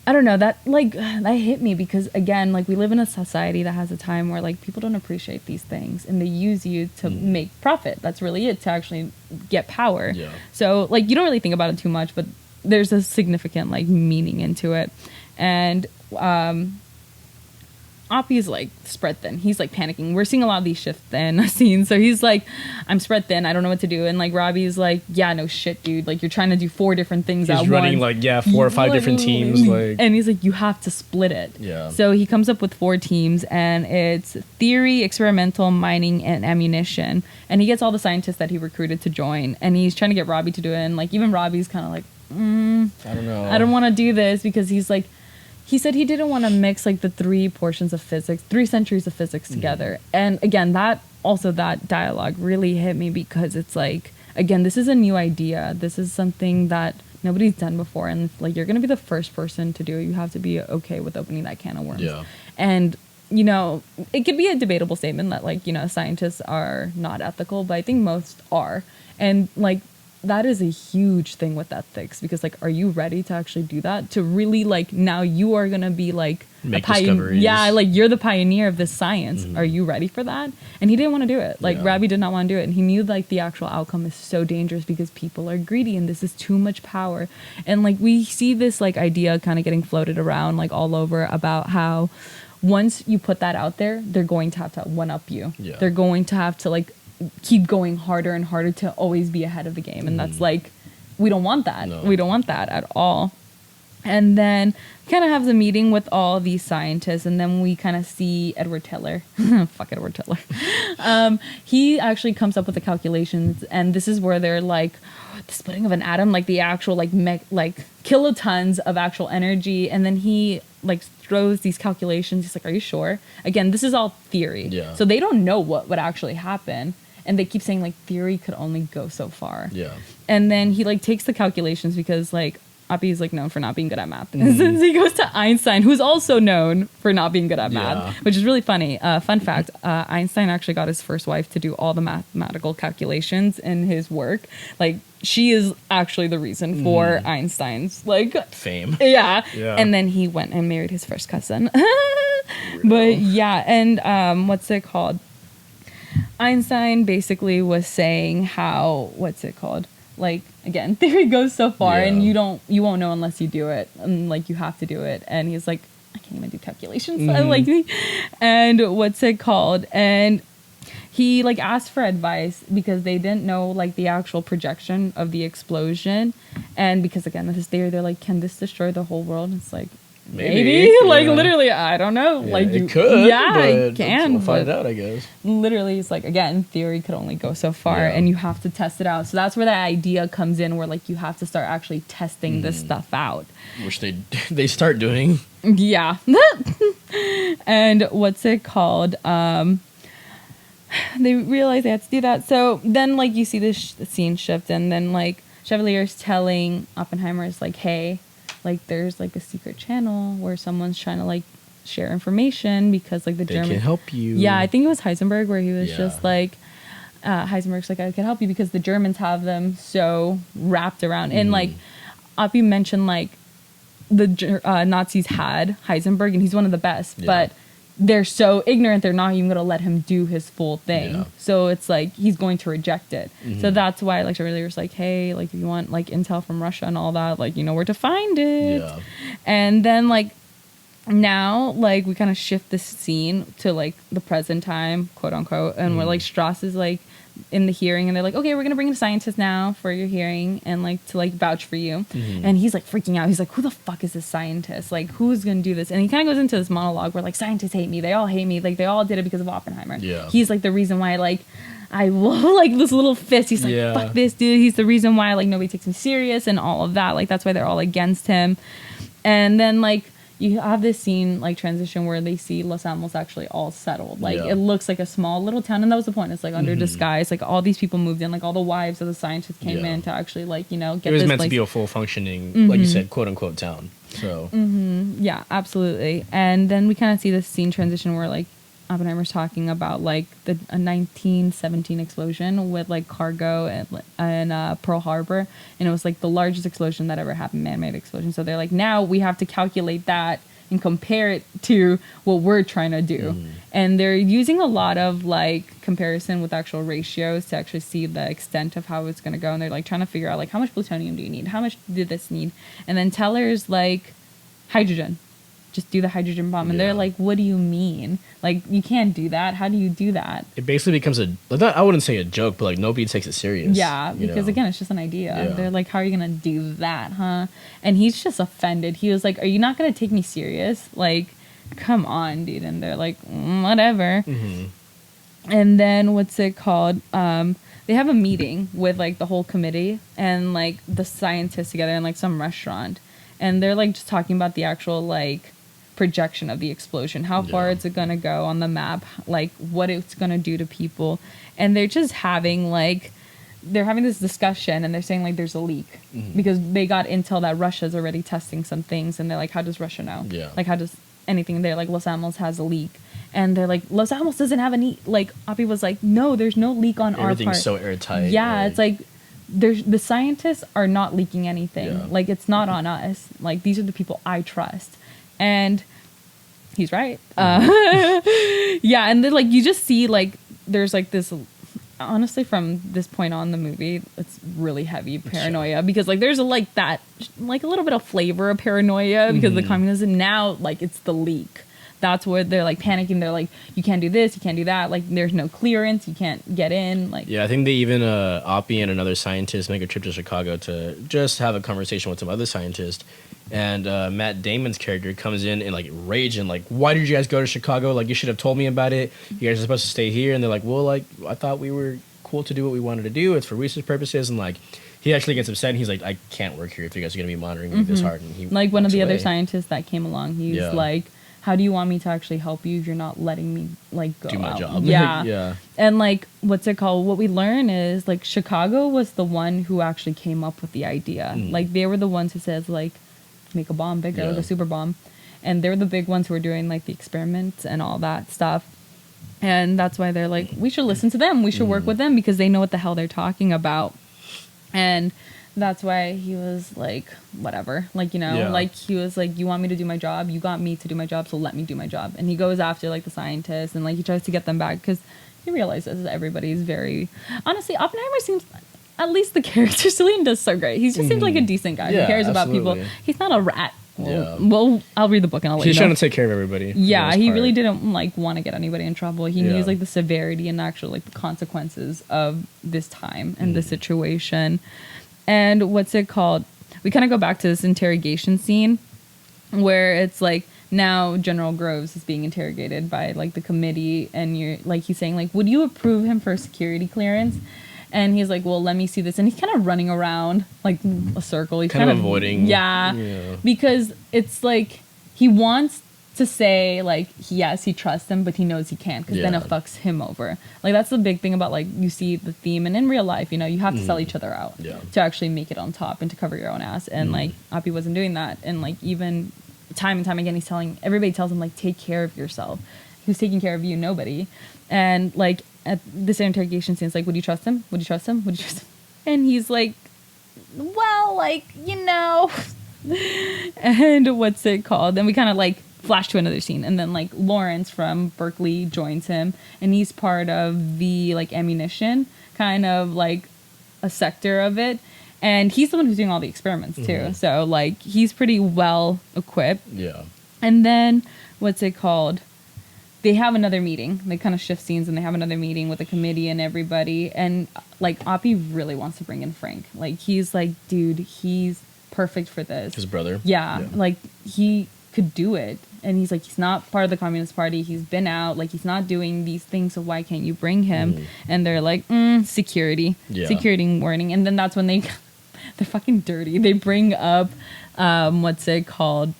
I don't know, that like that hit me, because again, like we live in a society that has a time where like people don't appreciate these things, and they use you to make profit. That's really it, to actually get power. Yeah. So like you don't really think about it too much, but there's a significant like meaning into it. And Oppie's like spread thin. He's like panicking. We're seeing a lot of these shift thin scenes. So he's like, I'm spread thin. I don't know what to do. And like Robbie's like, yeah, no shit, dude. Like you're trying to do 4 different things at once. He's running like 4 or 5 different teams. Like And he's like, you have to split it. Yeah. So he comes up with 4 teams, and it's theory, experimental, mining, and ammunition. And he gets all the scientists that he recruited to join. And he's trying to get Robbie to do it. And like even Robbie's kind of like, I don't know. I don't want to do this, because he's like, he said he didn't want to mix like the 3 portions of physics, 3 centuries of physics together. And again, that dialogue really hit me, because it's like, again, this is a new idea. This is something that nobody's done before. And like, you're going to be the first person to do it. You have to be okay with opening that can of worms. Yeah. And, you know, it could be a debatable statement that like, you know, scientists are not ethical, but I think most are. And like, that is a huge thing with ethics, because like, are you ready to actually do that? To really like, now you are gonna be like Make discoveries. Yeah, like you're the pioneer of this science. Are you ready for that? And he didn't want to do it. Like Yeah. Robbie did not want to do it, and he knew like the actual outcome is so dangerous, because people are greedy, and this is too much power. And like we see this like idea kind of getting floated around like all over about how once you put that out there, they're going to have to one up you. Yeah. They're going to have to like keep going harder and harder to always be ahead of the game. And that's like, we don't want that. No. We don't want that at all. And then kind of have the meeting with all these scientists, and then we kind of see Edward Teller. Fuck Edward Teller. He actually comes up with the calculations, and this is where they're like, the splitting of an atom, like the actual like kilotons of actual energy. And then he like throws these calculations. He's like, are you sure? Again, this is all theory. Yeah. So they don't know what would actually happen. And they keep saying like theory could only go so far. Yeah. And then he like takes the calculations, because like Appy is like known for not being good at math. So he goes to Einstein, who's also known for not being good at math, which is really funny. Fun fact, Einstein actually got his first wife to do all the mathematical calculations in his work. Like she is actually the reason for Einstein's like Fame. Yeah. Yeah. And then he went and married his first cousin. But yeah, and what's it called? Einstein basically was saying how, what's it called? like again, theory goes so far, Yeah. and you won't know unless you do it, and like you have to do it. And he's like, I can't even do calculations. I like me, and what's it called? And he like asked for advice because they didn't know like the actual projection of the explosion, and because again with his theory, they're like, can this destroy the whole world? And it's like. Maybe. Like literally, I don't know. Yeah, like it could. Yeah, but it can. We'll find but out, I guess. literally, it's like again, theory could only go so far, Yeah. and you have to test it out. So that's where that idea comes in, where like you have to start actually testing this stuff out. Which they start doing. Yeah. And what's it called? They realize they had to do that. So then, like, you see this scene shift, and then like Chevalier's telling Oppenheimer is like, hey. Like there's like a secret channel where someone's trying to like share information because like the They German can help you. Yeah, I think it was Heisenberg where he was Yeah. just like Heisenberg's like, I can help you because the Germans have them so wrapped around. And like Oppie mentioned like the Nazis had Heisenberg and he's one of the best, Yeah. but they're so ignorant they're not even going to let him do his full thing. Yeah. So it's like he's going to reject it. So that's why like Charlie was like, hey, like if you want like intel from Russia and all that, like you know where to find it. Yeah. And then like now like we kind of shift the scene to like the present time, quote unquote, and where like Strauss is like in the hearing and they're like, okay, we're gonna bring in a scientist now for your hearing and like to like vouch for you. And he's like freaking out. He's like, who the fuck is this scientist? Like who's gonna do this? And he kind of goes into this monologue where like scientists hate me, they all hate me, like they all did it because of Oppenheimer. Yeah. He's like the reason why like I will like this little fist. He's like, Yeah. fuck this dude. He's the reason why like nobody takes him serious and all of that. Like that's why they're all against him. And then like you have this scene like transition where they see Los Alamos actually all settled. Like Yeah. it looks like a small little town, and that was the point. It's like under disguise. Like all these people moved in. Like all the wives of the scientists came Yeah. in to actually like you know It get was this meant place. to be a full functioning, like you said, quote unquote town. So Yeah, absolutely. And then we kind of see this scene transition where like Oppenheimer's talking about like a 1917 explosion with like cargo and Pearl Harbor, and it was like the largest explosion that ever happened, man-made explosion. So they're like, now we have to calculate that and compare it to what we're trying to do. And they're using a lot of like comparison with actual ratios to actually see the extent of how it's going to go. And they're like trying to figure out like how much plutonium do you need? How much did this need? And then Teller's like hydrogen. Just do the hydrogen bomb. And Yeah. they're like, what do you mean? Like, you can't do that. How do you do that? it basically becomes I wouldn't say a joke, but like nobody takes it serious. Yeah, you because know? again, it's just an idea. Yeah. They're like, how are you going to do that, huh? And he's just offended. He was like, are you not going to take me serious? Like, come on, dude. And they're like, whatever. And then what's it called? They have a meeting with like the whole committee and like the scientists together in like some restaurant. And they're like just talking about the actual like projection of the explosion, how far Yeah. it's going to go on the map, like what it's going to do to people. And they're just having like they're having this discussion and they're saying like there's a leak because they got intel that Russia's already testing some things, and they're like, how does Russia know? Yeah. Like how does anything? They're like, Los Alamos has a leak. And they're like, Los Alamos doesn't have any, like Oppie was like, no, there's no leak on our part. Everything's so airtight. Yeah, it's like the scientists are not leaking anything. Yeah. Like it's not on us. Like these are the people I trust. And he's right. Yeah, and then like you just see like there's like this. Honestly, from this point on the movie, it's really heavy paranoia because like there's a like that like a little bit of flavor of paranoia because of the communism. Now like it's the leak. That's where they're like panicking. They're like, you can't do this, you can't do that. Like there's no clearance, you can't get in. Like Yeah, I think they even Oppie and another scientist make a trip to Chicago to just have a conversation with some other scientist. And Matt Damon's character comes in and like raging, like, why did you guys go to Chicago? Like, you should have told me about it. You guys are supposed to stay here. And they're like, well, like, I thought we were cool to do what we wanted to do. It's for research purposes. And like, he actually gets upset and he's like, I can't work here if you guys are going to be monitoring me this hard. And he like one of walks the other away. scientists that came along, he's Yeah. like, how do you want me to actually help you if you're not letting me like go Do my out? job. Yeah. Yeah. And like what's it called? What we learn is like Chicago was the one who actually came up with the idea. Like they were the ones who says like make a bomb bigger, like Yeah. a super bomb. And they're the big ones who were doing like the experiments and all that stuff. And that's why they're like, we should listen to them. We should work with them because they know what the hell they're talking about. And that's why he was like, whatever. Like, you know, Yeah. like he was like, you want me to do my job? You got me to do my job, so let me do my job. And he goes after like the scientists and like he tries to get them back because he realizes everybody's very... Honestly, Oppenheimer seems... at least the character Cillian does so great. He just seems like a decent guy who cares about people. He's not a rat. Well, I'll read the book and I'll let you know. He's trying to take care of everybody. Yeah, he really didn't like want to get anybody in trouble. He knew like the severity and actual like the consequences of this time and the situation. And what's it called? We kind of go back to this interrogation scene where it's like now General Groves is being interrogated by like the committee, and you're like he's saying like, would you approve him for a security clearance? And he's like, well, let me see this. And he's kind of running around like a circle. He's kind of avoiding. Yeah. Because it's like he wants to say like, yes, he trusts him, but he knows he can't because then it fucks him over. Like that's the big thing about like you see the theme. And in real life, you know, you have to sell each other out to actually make it on top and to cover your own ass. And like Appy wasn't doing that. And like even time and time again, everybody tells him like, take care of yourself. Who's taking care of you? Nobody. And like at this interrogation scene, it's like, would you trust him? Would you trust him? Would you trust him? And he's like, well, like, you know. And what's it called? Then we kind of like flash to another scene, and then like Lawrence from Berkeley joins him, and he's part of the like ammunition kind of like a sector of it, and he's the one who's doing all the experiments too. So like he's pretty well equipped. And then what's it called? They have another meeting. They kind of shift scenes, and they have another meeting with the committee and everybody. And like Oppie really wants to bring in Frank. Like he's like, dude, he's perfect for this. His brother. Yeah, like he could do it. And he's like, he's not part of the Communist Party. He's been out. Like he's not doing these things. So why can't you bring him? And they're like, security warning. And then that's when they're fucking dirty. They bring up what's it called?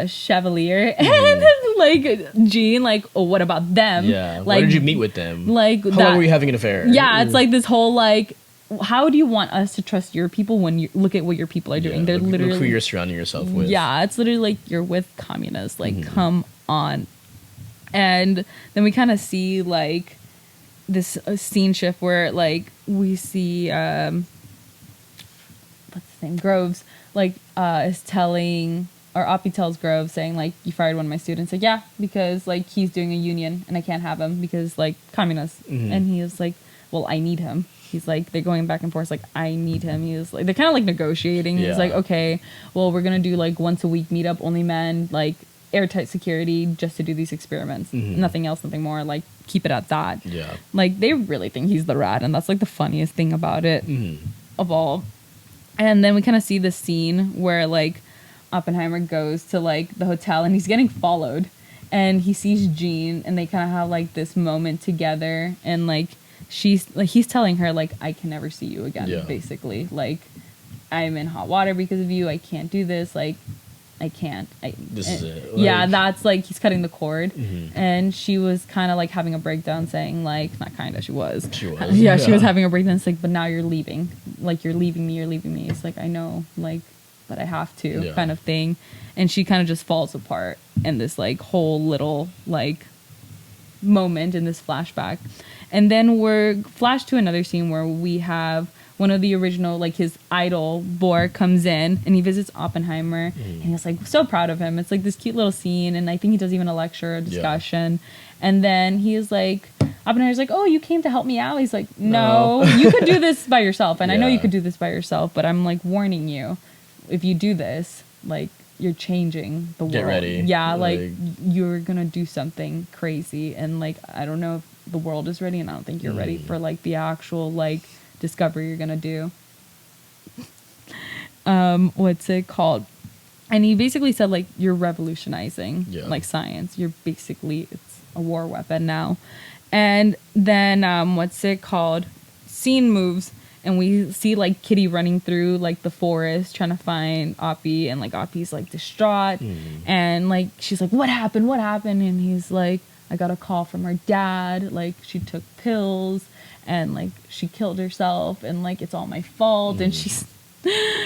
Chevalier and like Jean, like, oh, what about them? Like, why did you meet with them? Like, how long were you having an affair? Yeah, it's like this whole like, how do you want us to trust your people when you look at what your people are doing? They're literally look who you're surrounding yourself with. Yeah, it's literally like you're with communists. Like, come on. And then we kind of see like this scene shift where like we see what's his name, Groves, like is telling. Or Oppie tells Grove saying, like, you fired one of my students. Like, yeah, because, like, he's doing a union and I can't have him because, like, communists. And he is like, well, I need him. He's like, they're going back and forth, like, I need him. He's like, they're kind of, like, negotiating. He's like, okay, well, we're going to do, like, once a week meetup, only men, like, airtight security just to do these experiments. Nothing else, nothing more. Like, keep it at that. Like, they really think he's the rat. And that's, like, the funniest thing about it of all. And then we kind of see this scene where, like, Oppenheimer goes to like the hotel and he's getting followed, and he sees Jean, and they kind of have like this moment together, and like she's like, he's telling her like, I can never see you again, basically, like I'm in hot water because of you, I can't do this, like I can't, this is it, like, that's like he's cutting the cord. And she was kind of like having a breakdown saying like, not kind of, she was she was having a breakdown. It's like, but now you're leaving, like you're leaving me. It's like, I know, like, but I have to, kind of thing. And she kind of just falls apart in this like whole little like moment in this flashback. And then we're flashed to another scene where we have one of the original, like his idol Bohr comes in and he visits Oppenheimer, and he's like so proud of him. It's like this cute little scene, and I think he does even a lecture, a discussion. And then he's like, Oppenheimer's like, oh, you came to help me out? He's like, no. You could do this by yourself, and I know you could do this by yourself, but I'm like warning you, if you do this, like, you're changing the world. Get ready. Yeah, like you're gonna do something crazy, and like I don't know if the world is ready, and I don't think you're ready for like the actual like discovery you're gonna do. What's it called? And he basically said like, you're revolutionizing like science. You're basically, it's a war weapon now. And then what's it called? Scene moves. And we see, like, Kitty running through, like, the forest trying to find Oppie. And, like, Oppie's, like, distraught. And, like, she's like, what happened? What happened? And he's like, I got a call from her dad. Like, she took pills. And, like, she killed herself. And, like, it's all my fault. And she's...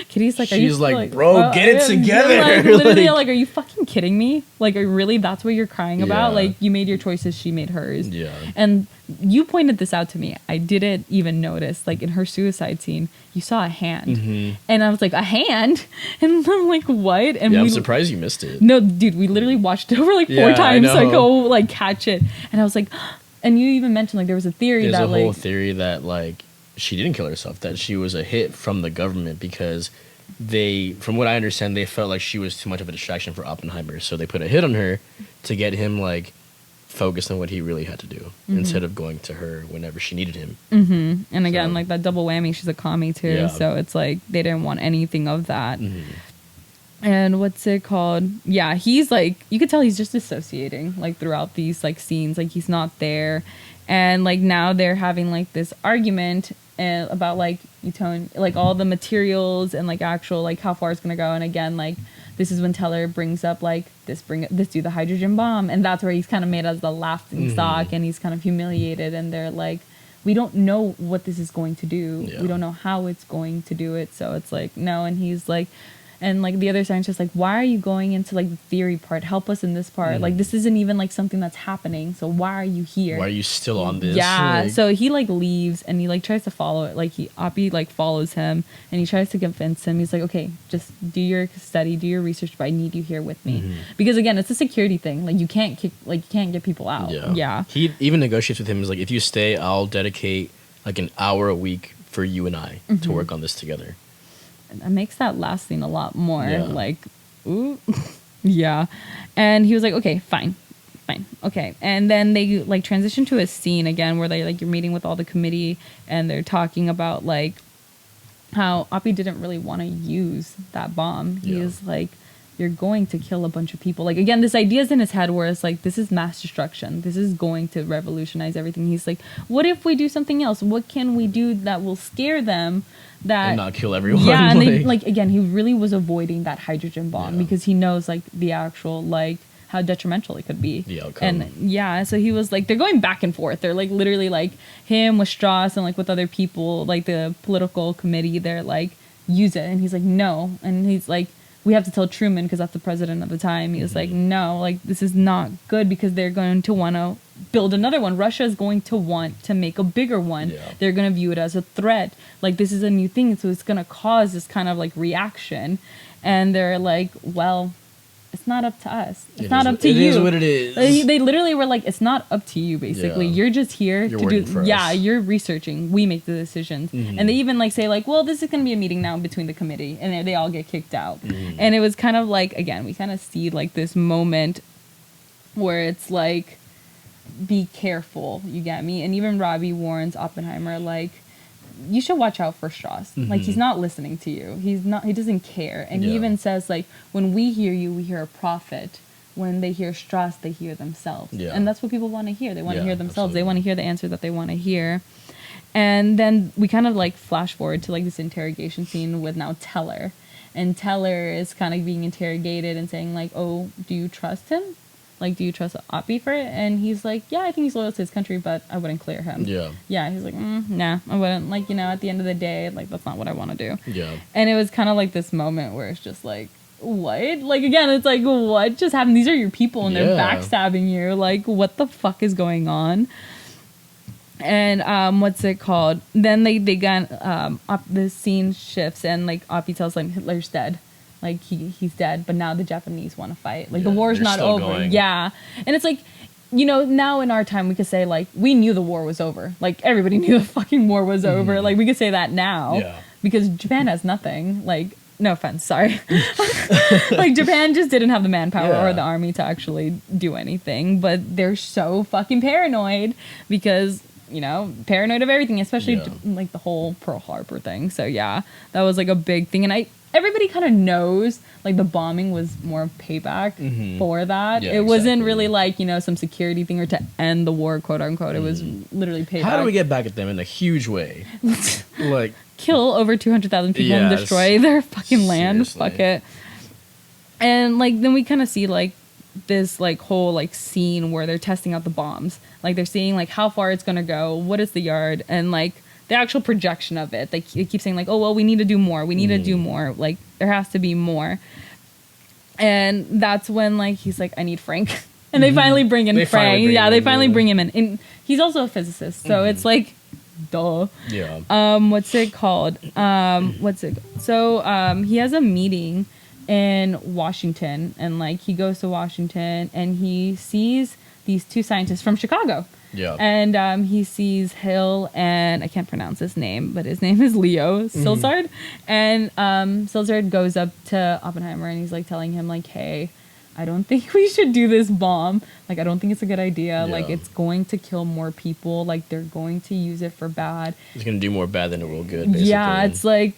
Kitty's like, she's like, bro, get it together. Like, literally, like, are you fucking kidding me? Like, really, that's what you're crying about? Like, you made your choices, she made hers. And you pointed this out to me. I didn't even notice. Like, in her suicide scene, you saw a hand. And I was like, a hand? And I'm like, what? And I'm surprised you missed it. No, dude, we literally watched it over like 4 times to go like catch it. And I was like, and you even mentioned like there was a theory There's that a whole like theory that like she didn't kill herself, that she was a hit from the government because they, from what I understand, they felt like she was too much of a distraction for Oppenheimer. So they put a hit on her to get him like focused on what he really had to do instead of going to her whenever she needed him. And again, like that double whammy, she's a commie too. Yeah. So it's like they didn't want anything of that. And what's it called? Yeah, he's like, you could tell he's just dissociating like throughout these like scenes. Like he's not there. And like now they're having like this argument about like like all the materials and like actual like how far it's gonna go. And again, like this is when Teller brings up like this do the hydrogen bomb, and that's where he's kind of made as the laughing stock, and he's kind of humiliated. And they're like, we don't know what this is going to do. We don't know how it's going to do it. So it's like no. And he's like. And like the other scientist, like, why are you going into like the theory part? Help us in this part. Like this isn't even like something that's happening. So why are you here? Why are you still on this? Yeah. Like, so he like leaves and he like tries to follow it. Like Oppie like follows him and he tries to convince him. He's like, okay, just do your study, do your research, but I need you here with me because again, it's a security thing. Like you can't get people out. Yeah. He even negotiates with him. He's like, if you stay, I'll dedicate like an hour a week for you and I to work on this together. That makes that last scene a lot more like, ooh, yeah. And he was like, okay, fine, okay. And then they like transition to a scene again where they like you're meeting with all the committee and they're talking about like how Oppie didn't really want to use that bomb. He is like, you're going to kill a bunch of people. Like again, this idea is in his head where it's like, this is mass destruction. This is going to revolutionize everything. He's like, what if we do something else? What can we do that will scare them? And not kill everyone. Yeah, and they, like again, he really was avoiding that hydrogen bomb because he knows like the actual like how detrimental it could be. The outcome. And so he was like, they're going back and forth. They're like literally like him with Strauss and like with other people, like the political committee. They're like, use it, and he's like, no, and he's like, we have to tell Truman because that's the president at the time. He was like, no, like this is not good because they're going to want to build another one. Russia is going to want to make a bigger one. They're going to view it as a threat. Like this is a new thing. So it's going to cause this kind of like reaction. And they're like, well, it's not up to us. It's not up to you. It is what it is. They literally were like, it's not up to you, basically. You're just here to do. Yeah, you're researching. We make the decisions. And they even like say like, well, this is going to be a meeting now between the committee, and they all get kicked out. And it was kind of like, again, we kind of see like this moment where it's like, be careful. You get me? And even Robbie warns Oppenheimer like, you should watch out for Strauss. Like he's not listening to you. He doesn't care. And he even says like, when we hear you, we hear a prophet. When they hear Strauss, they hear themselves. And that's what people want to hear. They want to hear themselves. Absolutely. They want to hear the answer that they want to hear. And then we kind of like flash forward to like this interrogation scene with now Teller. And Teller is kind of being interrogated and saying like, oh, do you trust him? Like, do you trust Oppie for it? And he's like, yeah, I think he's loyal to his country, but I wouldn't clear him. Yeah, he's like, nah, I wouldn't. Like, you know, at the end of the day, like, that's not what I want to do. And it was kind of like this moment where it's just like, what? Like, again, it's like, what just happened? These are your people, and they're backstabbing you. Like, what the fuck is going on? And what's it called? Then they got the scene shifts, and like Oppie tells like Hitler's dead. Like he's dead, but now the Japanese want to fight. Like the war's not over. Going. Yeah. And it's like, you know, now in our time we could say like, we knew the war was over. Like everybody knew the fucking war was over. Like we could say that now because Japan has nothing. Like, no offense, sorry. Like Japan just didn't have the manpower or the army to actually do anything, but they're so fucking paranoid because, you know, paranoid of everything, especially like the whole Pearl Harbor thing. So yeah, that was like a big thing. And everybody kind of knows like the bombing was more payback for that. It wasn't really like, you know, some security thing or to end the war, quote unquote. It was literally payback. How do we get back at them in a huge way? Like kill over 200,000 people and destroy their fucking land. Fuck it. And like then we kind of see like this like whole like scene where they're testing out the bombs. Like they're seeing like how far it's gonna go, what is the yard, and like the actual projection of it. They keep saying like, oh, well, we need to do more. We need to do more. Like, there has to be more. And that's when, like, he's like, I need Frank. And they finally bring in Frank. They finally bring him in. And he's also a physicist. So it's like, duh. Yeah. What's it called? So he has a meeting in Washington. And, like, he goes to Washington and he sees these two scientists from Chicago. Yeah. And he sees Hill, and I can't pronounce his name, but his name is Leo Silsard. And Silsard goes up to Oppenheimer, and he's like telling him like, hey, I don't think we should do this bomb. Like, I don't think it's a good idea. Yeah. Like, it's going to kill more people. Like, they're going to use it for bad. It's going to do more bad than it will good, basically. Yeah, it's like,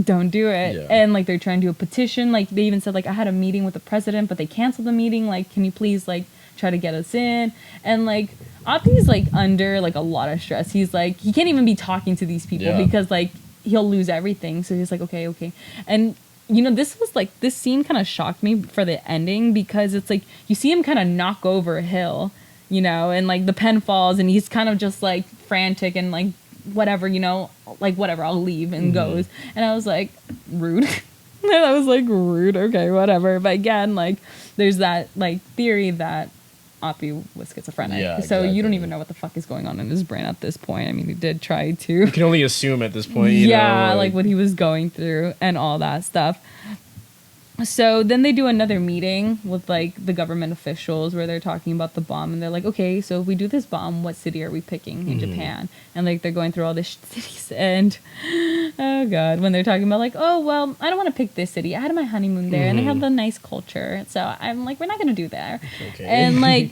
don't do it. Yeah. And like, they're trying to do a petition. Like, they even said like, I had a meeting with the president, but they canceled the meeting. Like, can you please like try to get us in? And like, Oppie's like under like a lot of stress. He's like, he can't even be talking to these people because like he'll lose everything. So he's like, okay. And you know, this scene kind of shocked me for the ending, because it's like you see him kind of knock over Hill, you know, and like the pen falls and he's kind of just like frantic and like whatever, you know, like whatever, I'll leave, and goes. And I was like, rude. And I was like, rude, okay, whatever. But again, like there's that like theory that Oppie was schizophrenic. Yeah, so exactly. you don't even know what the fuck is going on in his brain at this point. I mean, he did try to. You can only assume at this point, you know, like what he was going through and all that stuff. So then they do another meeting with like the government officials where they're talking about the bomb, and they're like, okay, so if we do this bomb, what city are we picking in Japan? And like they're going through all these cities, and oh god, when they're talking about like, oh well, I don't want to pick this city. I had my honeymoon there, and they have the nice culture, so I'm like, we're not gonna do there. Okay. And like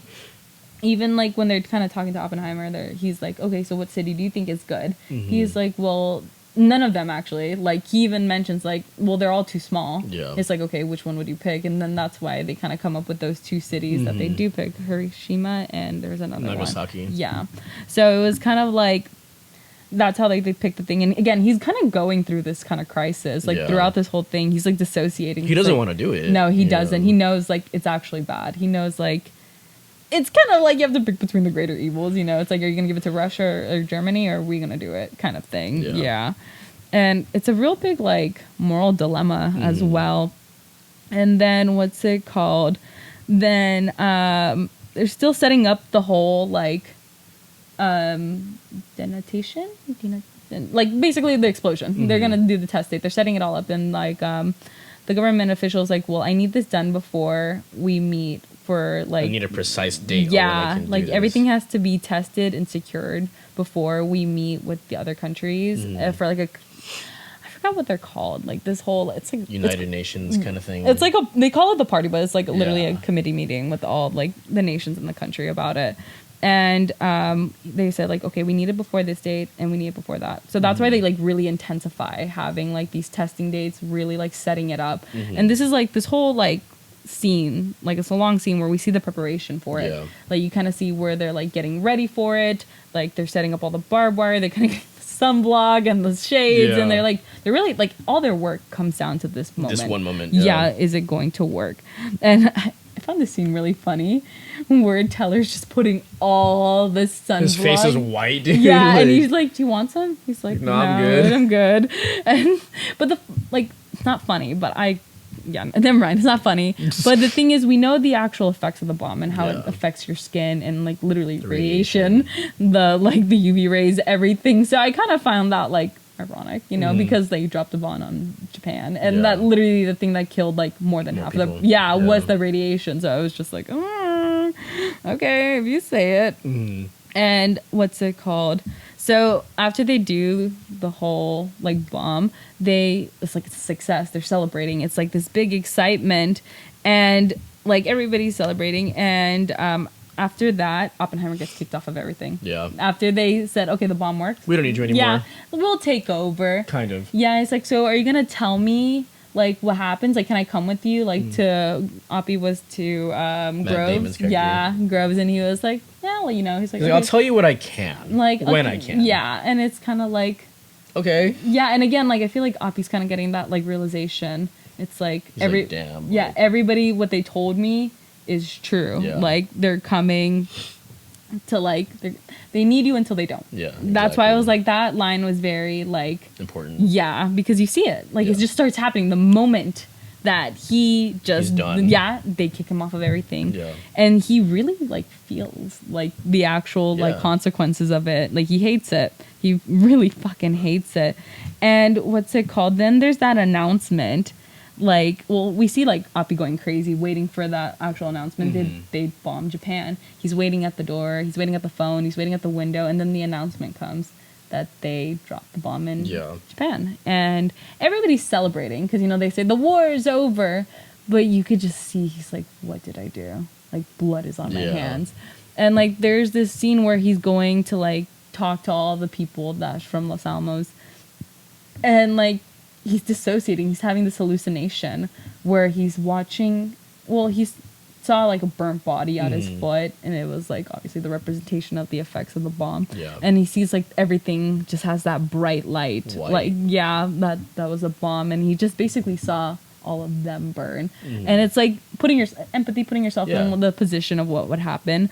even like when they're kind of talking to Oppenheimer, he's like, okay, so what city do you think is good? He's like, well, none of them actually. Like he even mentions like, well, they're all too small. Yeah. It's like, okay, which one would you pick? And then that's why they kind of come up with those two cities that they do pick, Hiroshima, and there's another Nagasaki. one. Yeah. So it was kind of like, that's how they picked the thing. And again, he's kind of going through this kind of crisis. Like throughout this whole thing, he's like dissociating. He doesn't like, want to do it. No, he doesn't. He knows like it's actually bad. He knows like, it's kind of like you have to pick between the greater evils, you know? It's like, are you going to give it to Russia or Germany, or are we going to do it kind of thing? Yeah. And it's a real big, like, moral dilemma as well. And then, what's it called? Then they're still setting up the whole, like, detonatation? Like, basically the explosion. They're going to do the test date. They're setting it all up. And, like, the government official's like, well, I need this done before we meet for, like... I need a precise date. Yeah, like, everything has to be tested and secured before we meet with the other countries for, like, I forgot what they're called. Like, this whole... It's, like... United Nations kind of thing. It's, like, they call it the party, but it's, like, literally a committee meeting with all, like, the nations in the country about it. And they said, like, okay, we need it before this date, and we need it before that. So that's why they, like, really intensify having, like, these testing dates, really, like, setting it up. And this is, like, this whole, like, scene, like, it's a long scene where we see the preparation for it. Like, you kind of see where they're, like, getting ready for it. Like, they're setting up all the barbed wire. They're kind of the sunblock and the shades. And they're really, like, all their work comes down to this moment. This one moment. Yeah, is it going to work? And I found this scene really funny where Teller's just putting all the sunblock. His face is white, dude. Yeah, like, and he's like, do you want some? He's like, no, I'm good. And, but it's not funny, but never mind, it's not funny. But the thing is, we know the actual effects of the bomb and how it affects your skin and, like, literally the radiation, the UV rays, everything. So I kind of found that, like, ironic, you know, because they dropped a bomb on Japan, and that literally the thing that killed, like, more than half of the was the radiation. So I was just like, okay, if you say it. And what's it called? So after they do the whole, like, bomb, it's like, it's a success. They're celebrating. It's like this big excitement, and, like, everybody's celebrating. And after that, Oppenheimer gets kicked off of everything. Yeah. After they said, okay, the bomb worked. We don't need you anymore. Yeah, we'll take over. Kind of. Yeah, it's like, so are you going to tell me, like, what happens? Like, can I come with you? Like, Oppie was to Groves. Yeah, Groves, and he was like, yeah, well, you know, he's like, okay. I'll tell you what I can. Like, when okay. I can. Yeah, and it's kind of like... Okay. Yeah, and again, like, I feel like Oppie's kind of getting that, like, realization. It's like, damn. Yeah, everybody, what they told me is true. Yeah. Like, they're coming to, like, they need you until they don't. Yeah, exactly. That's why I was like, that line was very, like... important. Yeah, because you see it. Like, it just starts happening the moment that he just... He's done. Yeah, they kick him off of everything. Yeah. And he really, like, feels, like, the actual, like, consequences of it. Like, he hates it. He really fucking hates it. And what's it called? Then there's that announcement like, well, we see like Appy going crazy, waiting for that actual announcement. They bombed Japan. He's waiting at the door. He's waiting at the phone. He's waiting at the window, and then the announcement comes that they dropped the bomb in Japan, and everybody's celebrating because they say the war is over, but you could just see he's like, what did I do? Like, blood is on my hands, and like there's this scene where he's going to like talk to all the people that's from Los Alamos, and like he's dissociating. He's having this hallucination where he's watching. Well, he saw like a burnt body at his foot, and it was like obviously the representation of the effects of the bomb. Yeah. And he sees like everything just has that bright light. White. Like that was a bomb, and he just basically saw all of them burn. And it's like putting yourself in the position of what would happen.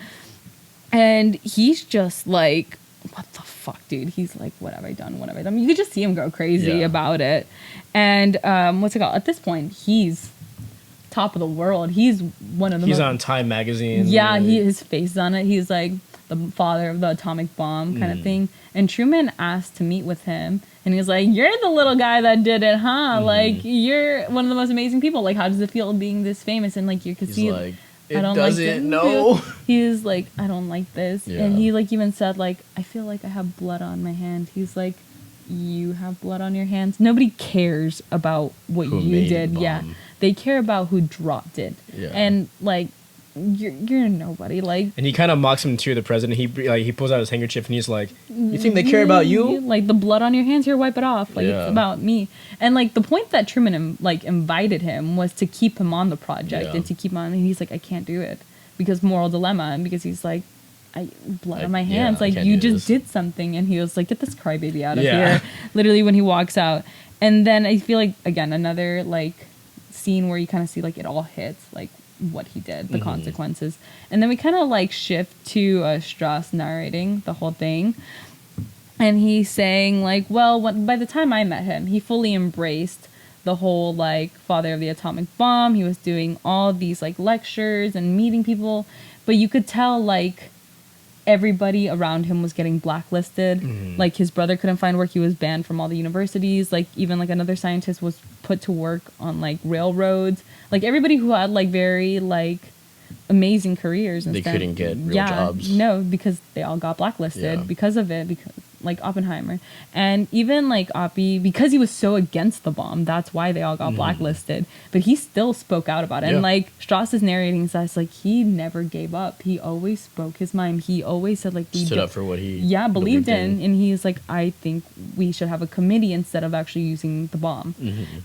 And he's just like, what the fuck, dude? He's like, what have I done? What have I done? You could just see him go crazy about it. And what's it called? At this point, he's top of the world. He's one of the He's on Time magazine. Yeah, his face is on it. He's like the father of the atomic bomb kind of thing. And Truman asked to meet with him. And he was like, you're the little guy that did it, huh? Like, you're one of the most amazing people. Like, how does it feel being this famous? And like, you could see... like, I don't like this. He was like, I don't like this. Yeah. And he like even said like, I feel like I have blood on my hand. He's like, you have blood on your hands? Nobody cares about what you did. Yeah. They care about who dropped it. Yeah. And like, you're nobody. Like, and he kind of mocks him too, the president. He pulls out his handkerchief and he's like, you think they care about you? Like, the blood on your hands, here, wipe it off. Like, it's about me. And like the point that Truman like invited him was to keep him on the project and to keep him on. And he's like, I can't do it because moral dilemma, and because he's like, blood on my hands. Like, you just did something. And he was like, get this crybaby out of here. Literally when he walks out. And then I feel like, again, another like scene where you kind of see like it all hits like what he did, the consequences. And then we kind of like shift to Strauss narrating the whole thing. And he's saying like, well, by the time I met him, he fully embraced the whole like father of the atomic bomb. He was doing all these like lectures and meeting people, but you could tell like everybody around him was getting blacklisted. Like, his brother couldn't find work. He was banned from all the universities. Like, even like another scientist was put to work on like railroads. Like, everybody who had like very like amazing careers and they stuff, couldn't get real jobs. No, because they all got blacklisted because of it. Because like Oppenheimer, and even like Oppie, because he was so against the bomb, that's why they all got blacklisted. But he still spoke out about it. And like Strauss is narrating, so it's like he never gave up. He always spoke his mind. He always said like, stood up for what he believed in. And he's like, I think we should have a committee instead of actually using the bomb.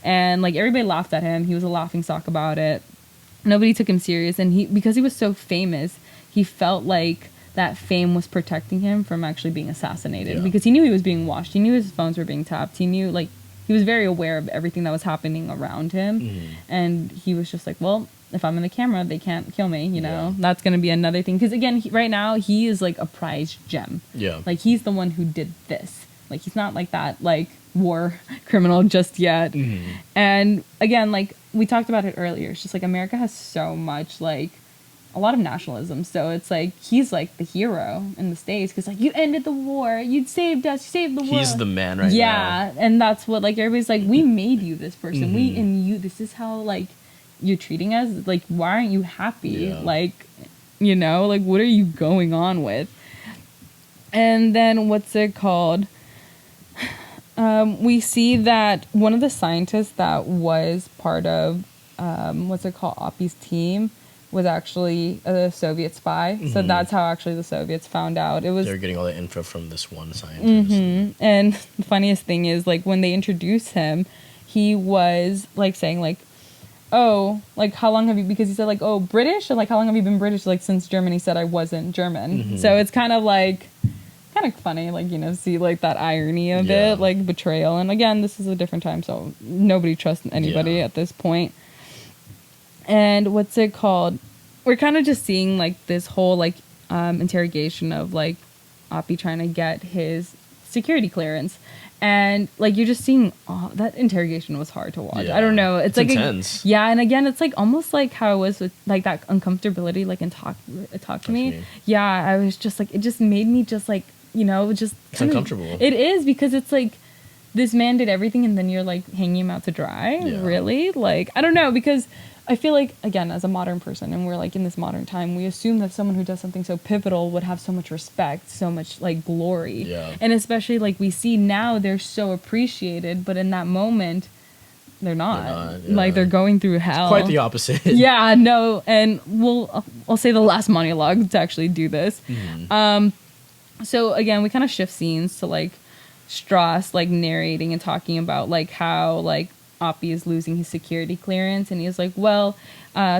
And like everybody laughed at him. He was a laughing stock about it. Nobody took him serious, and because he was so famous, he felt like that fame was protecting him from actually being assassinated, because he knew he was being watched. He knew his phones were being tapped. He knew, like, he was very aware of everything that was happening around him. And he was just like, well, if I'm in the camera, they can't kill me, you know? That's going to be another thing. Because, again, right now, he is, like, a prized gem. Like, he's the one who did this. Like, he's not, like, that, like, war criminal just yet. And, again, like, we talked about it earlier. It's just, like, America has so much, like, a lot of nationalism. So it's like he's like the hero in the States because like, you ended the war, you saved us, you saved the world. He's the man right now. Yeah, and that's what like everybody's like, we made you this person. We and you, this is how like you're treating us. Like, why aren't you happy? Like, you know, like what are you going on with? And then what's it called? We see that one of the scientists that was part of what's it called, Oppie's team was actually a Soviet spy. So that's how actually the Soviets found out. It was they're getting all the info from this one scientist. And the funniest thing is like when they introduced him, he was like saying like, oh, like how long have you, because he said like, oh, British, or like how long have you been British, like since Germany said I wasn't German. So it's kind of funny, like, you know, see like that irony of it, like betrayal. And again, this is a different time, so nobody trusts anybody at this point. And what's it called? We're kind of just seeing like this whole like interrogation of like Oppie trying to get his security clearance, and like you're just seeing that interrogation was hard to watch. I don't know, it's like intense. And again, it's like almost like how it was with like that uncomfortability, like in talk to me. I was just like, it just made me just like, you know, just it's uncomfortable. It is, because it's like this man did everything and then you're like hanging him out to dry. Yeah. Really? Like, I don't know, because I feel like, again, as a modern person, and we're like in this modern time, we assume that someone who does something so pivotal would have so much respect, so much like glory. Yeah. And especially like we see now they're so appreciated, but in that moment they're not. Yeah. Like they're going through hell. Quite the opposite. Yeah, no, and I'll say the last monologue to actually do this. So again, we kind of shift scenes to like Strauss like narrating and talking about like how like Oppie is losing his security clearance, and he was like, well,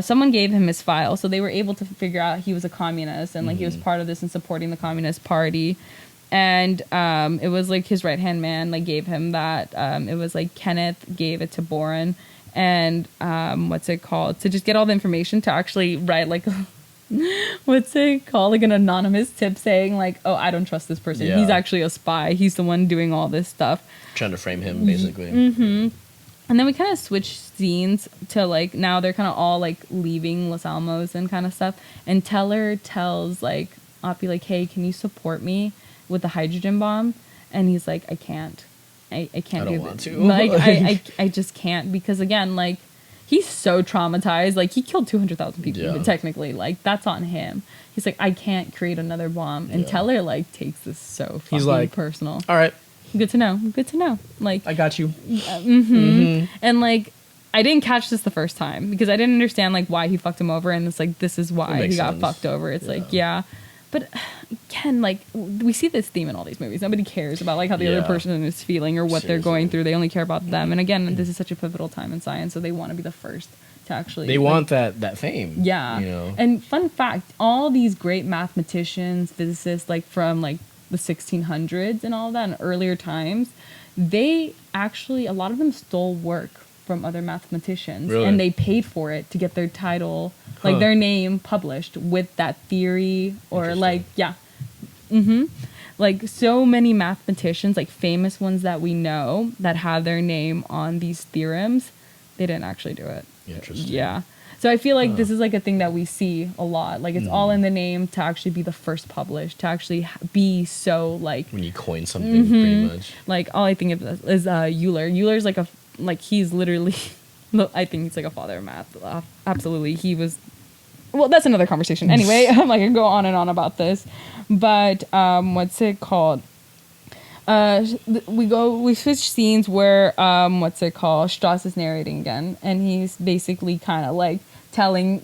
someone gave him his file, so they were able to figure out he was a communist and like he was part of this and supporting the Communist Party. And it was like his right hand man like gave him that. It was like Kenneth gave it to Boren, and what's it called, to just get all the information to actually write like what's it called, like an anonymous tip saying like, oh, I don't trust this person. Yeah. He's actually a spy. He's the one doing all this stuff. Trying to frame him, basically. And then we kind of switch scenes to like now they're kind of all like leaving Los Alamos and kind of stuff. And Teller tells like Oppie like, hey, can you support me with the hydrogen bomb? And he's like, I can't. I can't I don't do want this. to. Like I just can't, because again, like he's so traumatized. Like he killed 200,000 people, Yeah. but technically like that's on him. He's like, I can't create another bomb. And Yeah. Teller like takes this so fucking He's like, personal. All right, Good to know. Good to know. Like I got you. and like I didn't catch this the first time because I didn't understand like why he fucked him over, and it's like this is why he makes got sense. fucked over. It's like, yeah. But again, like we see this theme in all these movies. Nobody cares about like how the other Yeah. person is feeling or what they're Seriously. going through. They only care about them. And again, this is such a pivotal time in science, so they want to be the first to actually They like, want that fame. yeah. You know? And fun fact, all these great mathematicians, physicists, like from like the 1600s and all that and earlier times, they actually, a lot of them stole work from other mathematicians. Really? And they paid for it to get their title, like their name published with that theory or like, yeah. Like so many mathematicians, like famous ones that we know that have their name on these theorems, they didn't actually do it. Interesting. Yeah. So I feel like this is like a thing that we see a lot. Like it's all in the name to actually be the first published, to actually be so like When you coin something, pretty much. like all I think of is Euler. Euler's like he's literally I think he's like a father of math. Absolutely. He was, well, that's another conversation. Anyway, I'm like I can go on and on about this. But what's it called? We switch scenes where what's it called? Strauss is narrating again, and he's basically kind of like telling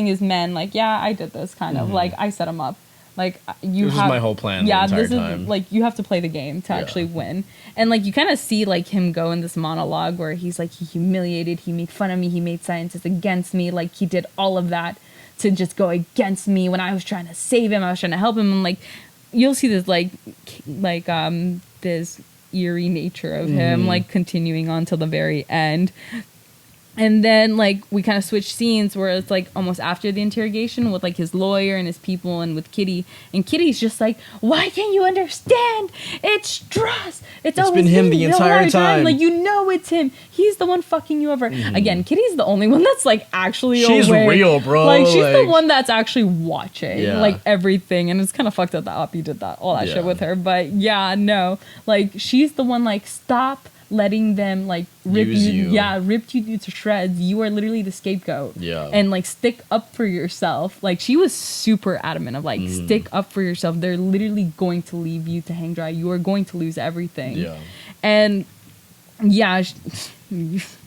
his men like, yeah, I did this kind of like I set him up. Like you This have is my whole plan. Yeah, the entire this is time. like you have to play the game to actually win. And like you kind of see like him go in this monologue where he's like he humiliated, he made fun of me, he made scientists against me, like he did all of that to just go against me when I was trying to save him, I was trying to help him, and like you'll see this like this eerie nature of him like continuing on till the very end. And then like we kind of switch scenes where it's like almost after the interrogation with like his lawyer and his people and with Kitty, and Kitty's just like, why can't you understand? It's Strauss. It's always been him the entire time. Like, you know, it's him. He's the one fucking you over. Again, Kitty's the only one that's like actually She's awake. real, bro. Like she's the Like- one that's actually watching Yeah. like everything, and it's kind of fucked up that Oppie did that all that Yeah. shit with her. But yeah, no, like she's the one like, stop letting them like rip Use you. yeah, ripped you to shreds. You are literally the scapegoat. Yeah. And like stick up for yourself. Like she was super adamant of like stick up for yourself. They're literally going to leave you to hang dry. You are going to lose everything. Yeah. And yeah,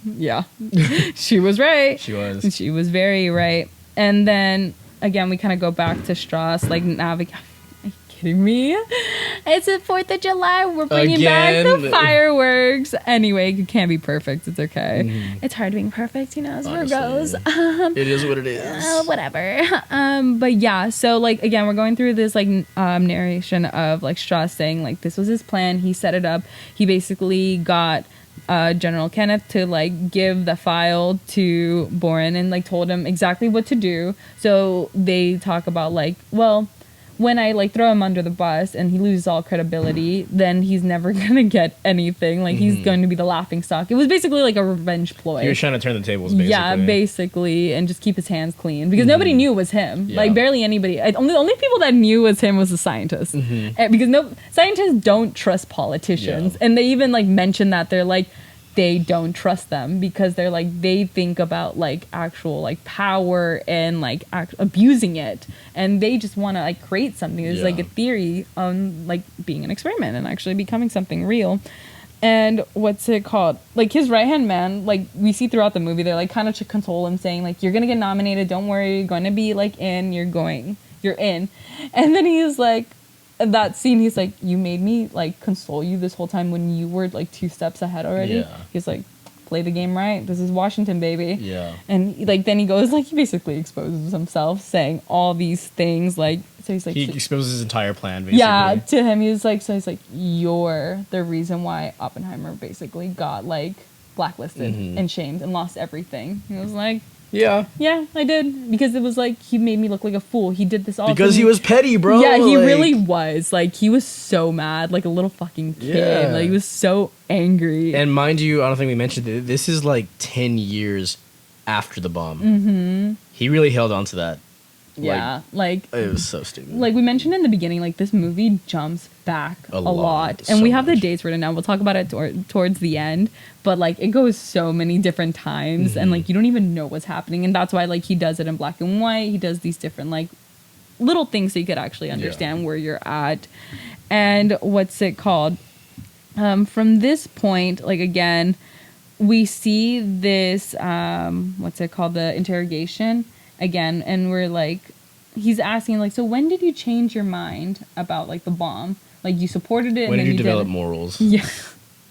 yeah, she was right. She was. She was very right. And then again, we kind of go back to Strauss, like navigate. Kidding me? It's the 4th of July. We're bringing back the Again. fireworks. Anyway, it can't be perfect. It's okay. It's hard being perfect, you know, as Virgos. It is what it is. Whatever. But yeah, so like again, we're going through this like narration of like Strauss saying like this was his plan. He set it up. He basically got General Kenneth to like give the file to Boren and like told him exactly what to do. So they talk about like, well, when I like throw him under the bus and he loses all credibility, then he's never gonna get anything. Like he's going to be the laughing stock. It was basically like a revenge ploy. He was trying to turn the tables, basically. Yeah, basically, and just keep his hands clean because nobody knew it was him. Yeah. Like barely anybody. The only people that knew was him was the scientists, because no scientists don't trust politicians, and they even like mention that they're like they don't trust them because they're like they think about like actual like power and like abusing it, and they just want to like create something. There's like a theory on like being an experiment and actually becoming something real. And what's it called? Like his right hand man, like we see throughout the movie, they're like kind of to console him, saying like you're gonna get nominated, don't worry, you're gonna be like you're in. And then he's like, that scene, he's like, you made me like console you this whole time when you were like 2 steps ahead already. Yeah. He's like, play the game right. This is Washington, baby. Yeah. And like then he goes like he basically exposes himself, saying all these things. Like so he's like he exposes his entire plan. Basically. Yeah, to him he's like you're the reason why Oppenheimer basically got like blacklisted and shamed and lost everything. He was like. Yeah, I did. Because it was like, he made me look like a fool. He did this all because he was petty, bro. Yeah, he really was. Like, he was so mad, like a little fucking kid. Yeah. Like, he was so angry. And mind you, I don't think we mentioned it, this is like 10 years after the bomb. He really held on to that. Yeah, like it was so stupid. Like we mentioned in the beginning, like this movie jumps back a lot. And so we have much. the dates written down. We'll talk about it towards the end, but like it goes so many different times and like you don't even know what's happening, and that's why like he does it in black and white. He does these different like little things so you could actually understand where you're at. And what's it called? From this point, like again, we see this what's it called, the interrogation again, and we're like, he's asking like, so when did you change your mind about like the bomb? Like you supported it, when and then did you develop didn't. Morals? Yeah,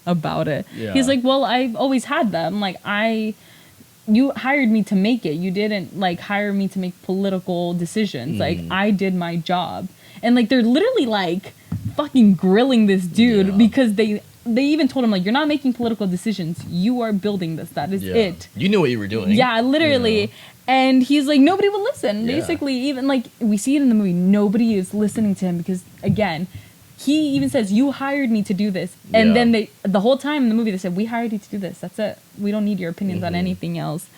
about it. Yeah. He's like, well, I've always had them. Like you hired me to make it. You didn't like hire me to make political decisions. Like I did my job, and like they're literally like fucking grilling this dude because they even told him like, you're not making political decisions. You are building this. That is it. You knew what you were doing. Yeah, literally. You know? And he's like, nobody will listen. Yeah. Basically, even like we see it in the movie, nobody is listening to him because again, he even says, you hired me to do this. And then the whole time in the movie, they said, we hired you to do this. That's it. We don't need your opinions on anything else.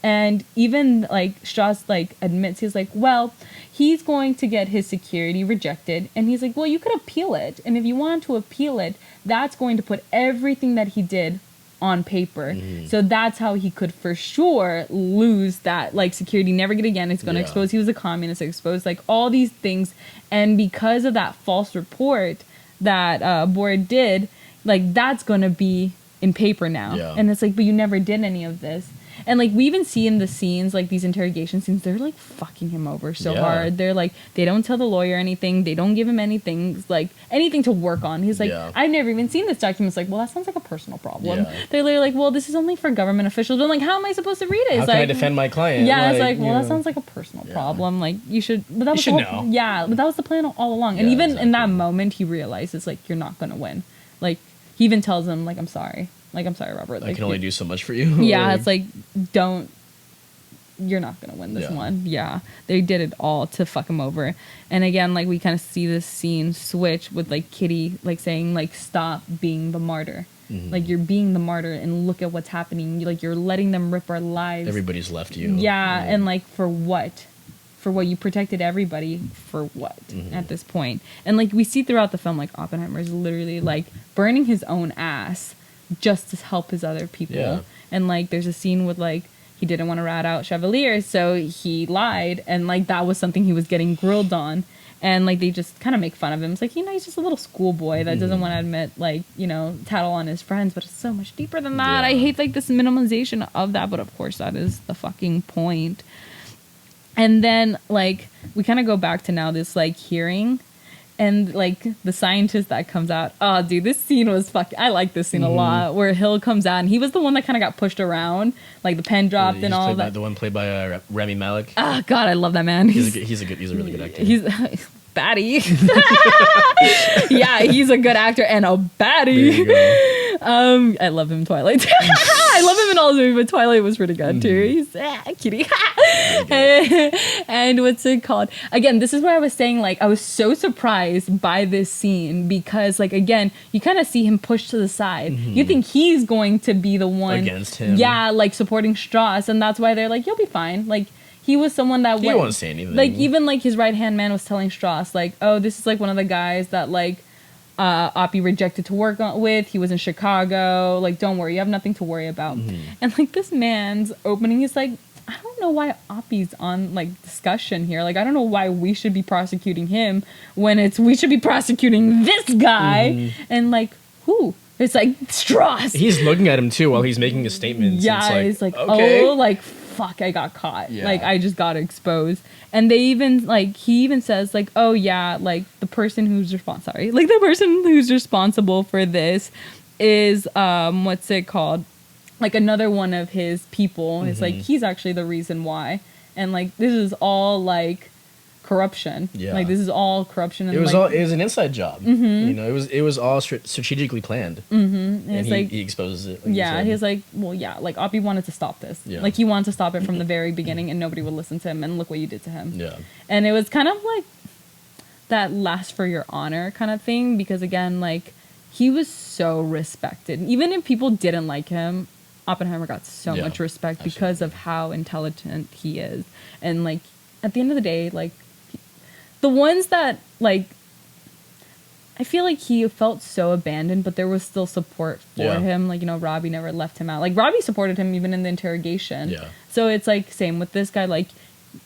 And even like Strauss like admits, he's like, well, he's going to get his security rejected. And he's like, well, you could appeal it. And if you want to appeal it, that's going to put everything that he did on paper. So that's how he could for sure lose that like security, never get again. It's going to expose he was a communist, expose like all these things. And because of that false report that Board did, like that's going to be in paper now. And it's like, but you never did any of this. And like we even see in the scenes, like these interrogation scenes, they're like fucking him over so hard. They're like, they don't tell the lawyer anything. They don't give him anything, like anything to work on. He's like, I've never even seen this document. It's like, well, that sounds like a personal problem. They're literally like, well, this is only for government officials. I'm like, how am I supposed to read it? It's how like, can I defend my client? Yeah, it's like, well, that sounds like a personal problem. Like you should, but that was you should know. Yeah, but that was the plan all along. And even in that moment, he realizes like, you're not gonna win. Like he even tells him like, I'm sorry. Like, I'm sorry, Robert. Like, I can only do so much for you. Yeah, it's like, you're not going to win this one. Yeah. They did it all to fuck him over. And again, like, we kind of see this scene switch with, like, Kitty, like, saying, like, stop being the martyr. Like, you're being the martyr and look at what's happening. Like, you're letting them rip our lives. Everybody's left you. Yeah, and, like, for what? For what? You protected everybody for what at this point? And, like, we see throughout the film, like, Oppenheimer is literally, like, burning his own ass just to help his other people. Yeah. And, like, there's a scene with, like, he didn't want to rat out Chevalier, so he lied. And, like, that was something he was getting grilled on. And, like, they just kind of make fun of him. It's like, you know, he's just a little schoolboy that doesn't want to admit, like, you know, tattle on his friends. But it's so much deeper than that. I hate, like, this minimalization of that. But, of course, that is the fucking point. And then, like, we kind of go back to now this, like, hearing. And, like, the scientist that comes out. Oh, dude, this scene was I like this scene a lot. Where Hill comes out, and he was the one that kind of got pushed around. Like, the pen dropped and all that. The one played by Rami Malek. Oh, God, I love that man. He's a really good actor. He's baddie. Yeah, he's a good actor and a baddie. I love him in Twilight. I love him in all the movies, but Twilight was pretty good too. He's kitty. And what's it called? Again, this is where I was saying, like, I was so surprised by this scene because, like, again, you kind of see him pushed to the side. You think he's going to be the one against him. Yeah, like supporting Strauss, and that's why they're like, you'll be fine. Like, he was someone that He won't say anything. Like, even like his right hand man was telling Strauss, like, oh, this is like one of the guys that like Oppie rejected to work with. He was in Chicago. Like, don't worry, you have nothing to worry about. And like this man's opening is like, I don't know why Oppie's on like discussion here. Like, I don't know why we should be prosecuting him when we should be prosecuting this guy. And like, who? It's like Strauss. He's looking at him too while he's making his statements. Yeah, he's like, okay. Oh, like, fuck, I got caught. Yeah. Like, I just got exposed. And they even, like, he even says, like, oh, yeah, like, the person who's responsible for this is, what's it called? Like, another one of his people is, like, he's actually the reason why. And, like, this is all, like, corruption. Yeah. Like, this is all corruption. And it was an inside job. You know, it was all strategically planned. And he exposes it. Like he's like, well, yeah, like Oppie wanted to stop this. Yeah. Like, he wanted to stop it from the very beginning, and nobody would listen to him. And look what you did to him. Yeah. And it was kind of like that last for your honor kind of thing, because again, like, he was so respected. Even if people didn't like him, Oppenheimer got so much respect because of how intelligent he is. And like, at the end of the day, like, the ones that, like, I feel like he felt so abandoned, but there was still support for him. Like, you know, Robbie never left him out. Like, Robbie supported him even in the interrogation. Yeah. So it's, like, same with this guy. Like,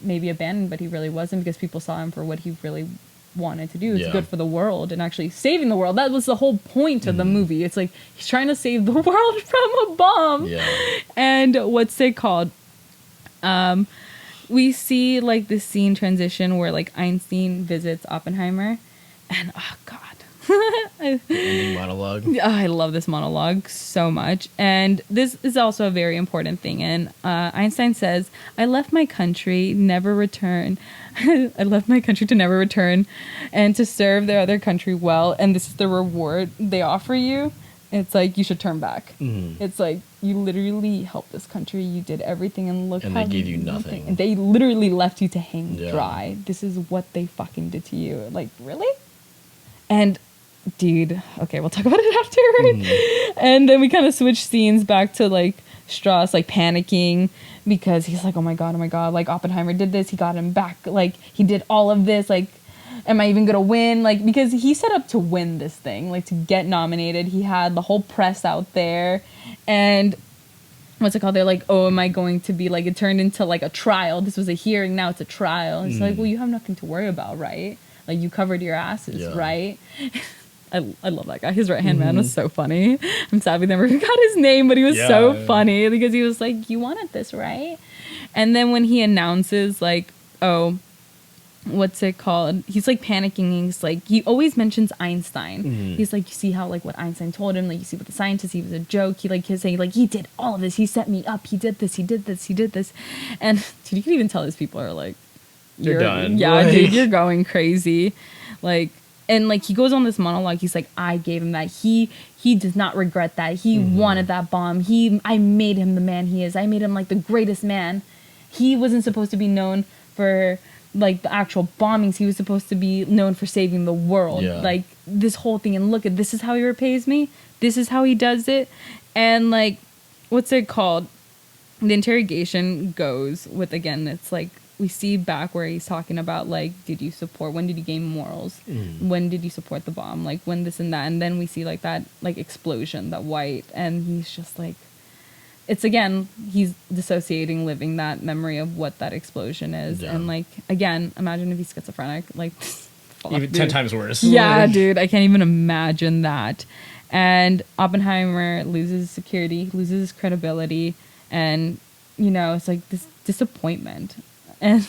maybe abandoned, but he really wasn't, because people saw him for what he really wanted to do. It's good for the world and actually saving the world. That was the whole point of the movie. It's like, he's trying to save the world from a bomb. Yeah. And what's it called? We see, like, this scene transition where, like, Einstein visits Oppenheimer. And, oh, God. Ending monologue. Oh, I love this monologue so much. And this is also a very important thing. And Einstein says, I left my country, never return. I left my country to never return and to serve their other country well. And this is the reward they offer you. It's like, you should turn back. It's like, you literally helped this country. You did everything, and look and how they gave you nothing. And they literally left you to hang dry. This is what they fucking did to you. Like, really? And, dude, okay, we'll talk about it after, right? And then we kind of switch scenes back to, like, Strauss, like, panicking because he's like, oh my god, like, Oppenheimer did this. He got him back. Like, he did all of this. Like, am I even gonna win? Like, because he set up to win this thing, like, to get nominated. He had the whole press out there, and what's it called? They're like, oh, am I going to be, like, it turned into, like, a trial. This was a hearing, now it's a trial. It's like, well, you have nothing to worry about, right? Like, you covered your asses, right? I love that guy. His right-hand man was so funny. I'm sad we never got his name, but he was so funny because he was like, you wanted this, right? And then when he announces, like, oh, what's it called? He's like panicking. He's like, he always mentions Einstein. He's like, you see how, like, what Einstein told him, like, you see what the scientist, he was a joke. He, like, he's saying, like, he did all of this. He set me up. He did this. He did this. He did this. And dude, you can even tell these people are like, you're done. Yeah, like, dude, you're going crazy. Like, and like, he goes on this monologue. He's like, I gave him that. He does not regret that. He wanted that bomb. I made him the man he is. I made him, like, the greatest man. He wasn't supposed to be known for, like, the actual bombings. He was supposed to be known for saving the world. Like, this whole thing. And look at, this is how he repays me. This is how he does it. And, like, what's it called? The interrogation goes with, again, it's like, we see back where he's talking about, like, when did you gain morals? When did you support the bomb? Like, when this and that. And then we see, like, that, like, explosion, that white. And he's just like, it's, again, he's dissociating, living that memory of what that explosion is. And, like, again, imagine if he's schizophrenic. Like, fuck, even 10 times worse. Yeah, dude, I can't even imagine that. And Oppenheimer loses security, loses his credibility. And, you know, it's like this disappointment. And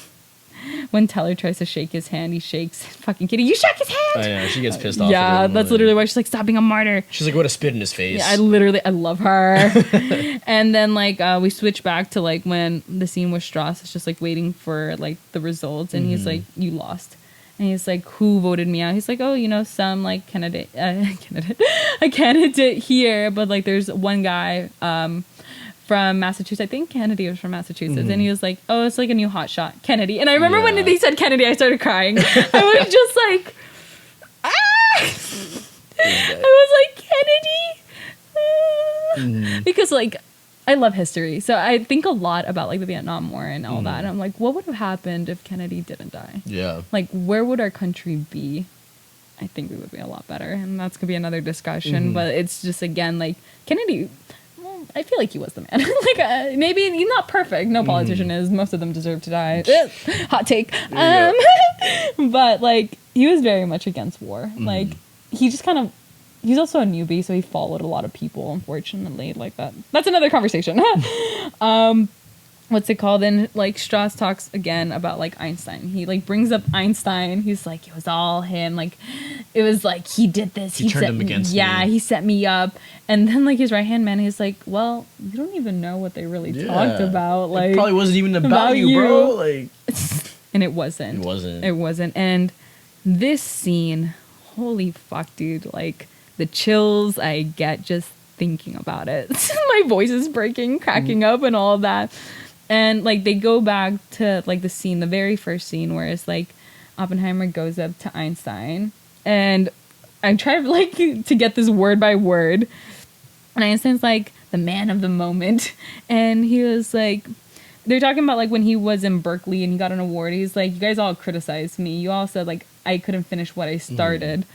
when Teller tries to shake his hand, he shakes. Fucking kitty, you shook his hand! I know, she gets pissed off. Yeah, that's literally why she's like, stop being a martyr. She's like, what a spit in his face. Yeah, I love her. And then, like, we switch back to, like, when the scene with Strauss is just, like, waiting for, like, the results. And he's like, you lost. And he's like, who voted me out? He's like, oh, some like candidate, a candidate here, but like there's one guy from Massachusetts. I think Kennedy was from Massachusetts. And he was like, oh, it's like a new hotshot, Kennedy. And I remember when they said Kennedy, I started crying. I was just like, I was like, Kennedy? Because like, I love history. So I think a lot about like the Vietnam War and all that. And I'm like, what would have happened if Kennedy didn't die? Yeah. Like, where would our country be? I think we would be a lot better. And that's going to be another discussion. But it's just, again, like, Kennedy, well, I feel like he was the man. Like, maybe he's not perfect. No politician is. Most of them deserve to die. Hot take. But, like, he was very much against war. Like, he just kind of, he's also a newbie, so he followed a lot of people, unfortunately, like that. That's another conversation. What's it called? And like Strauss talks again about like Einstein. He like brings up Einstein. He's like, it was all him. Like, it was like he did this. He turned him against me. Yeah, he set me up. And then like his right hand man, he's like, well, you don't even know what they really talked about. Like, it probably wasn't even about you, bro. Like, and it wasn't. It wasn't. And this scene, holy fuck, dude! Like, the chills I get just thinking about it. My voice is breaking, cracking up and all of that. And like they go back to like the scene, the very first scene where it's like Oppenheimer goes up to Einstein and I try like to get this word by word. And Einstein's like the man of the moment. And he was like, they're talking about like when he was in Berkeley and he got an award. He's like, you guys all criticized me. You all said like I couldn't finish what I started.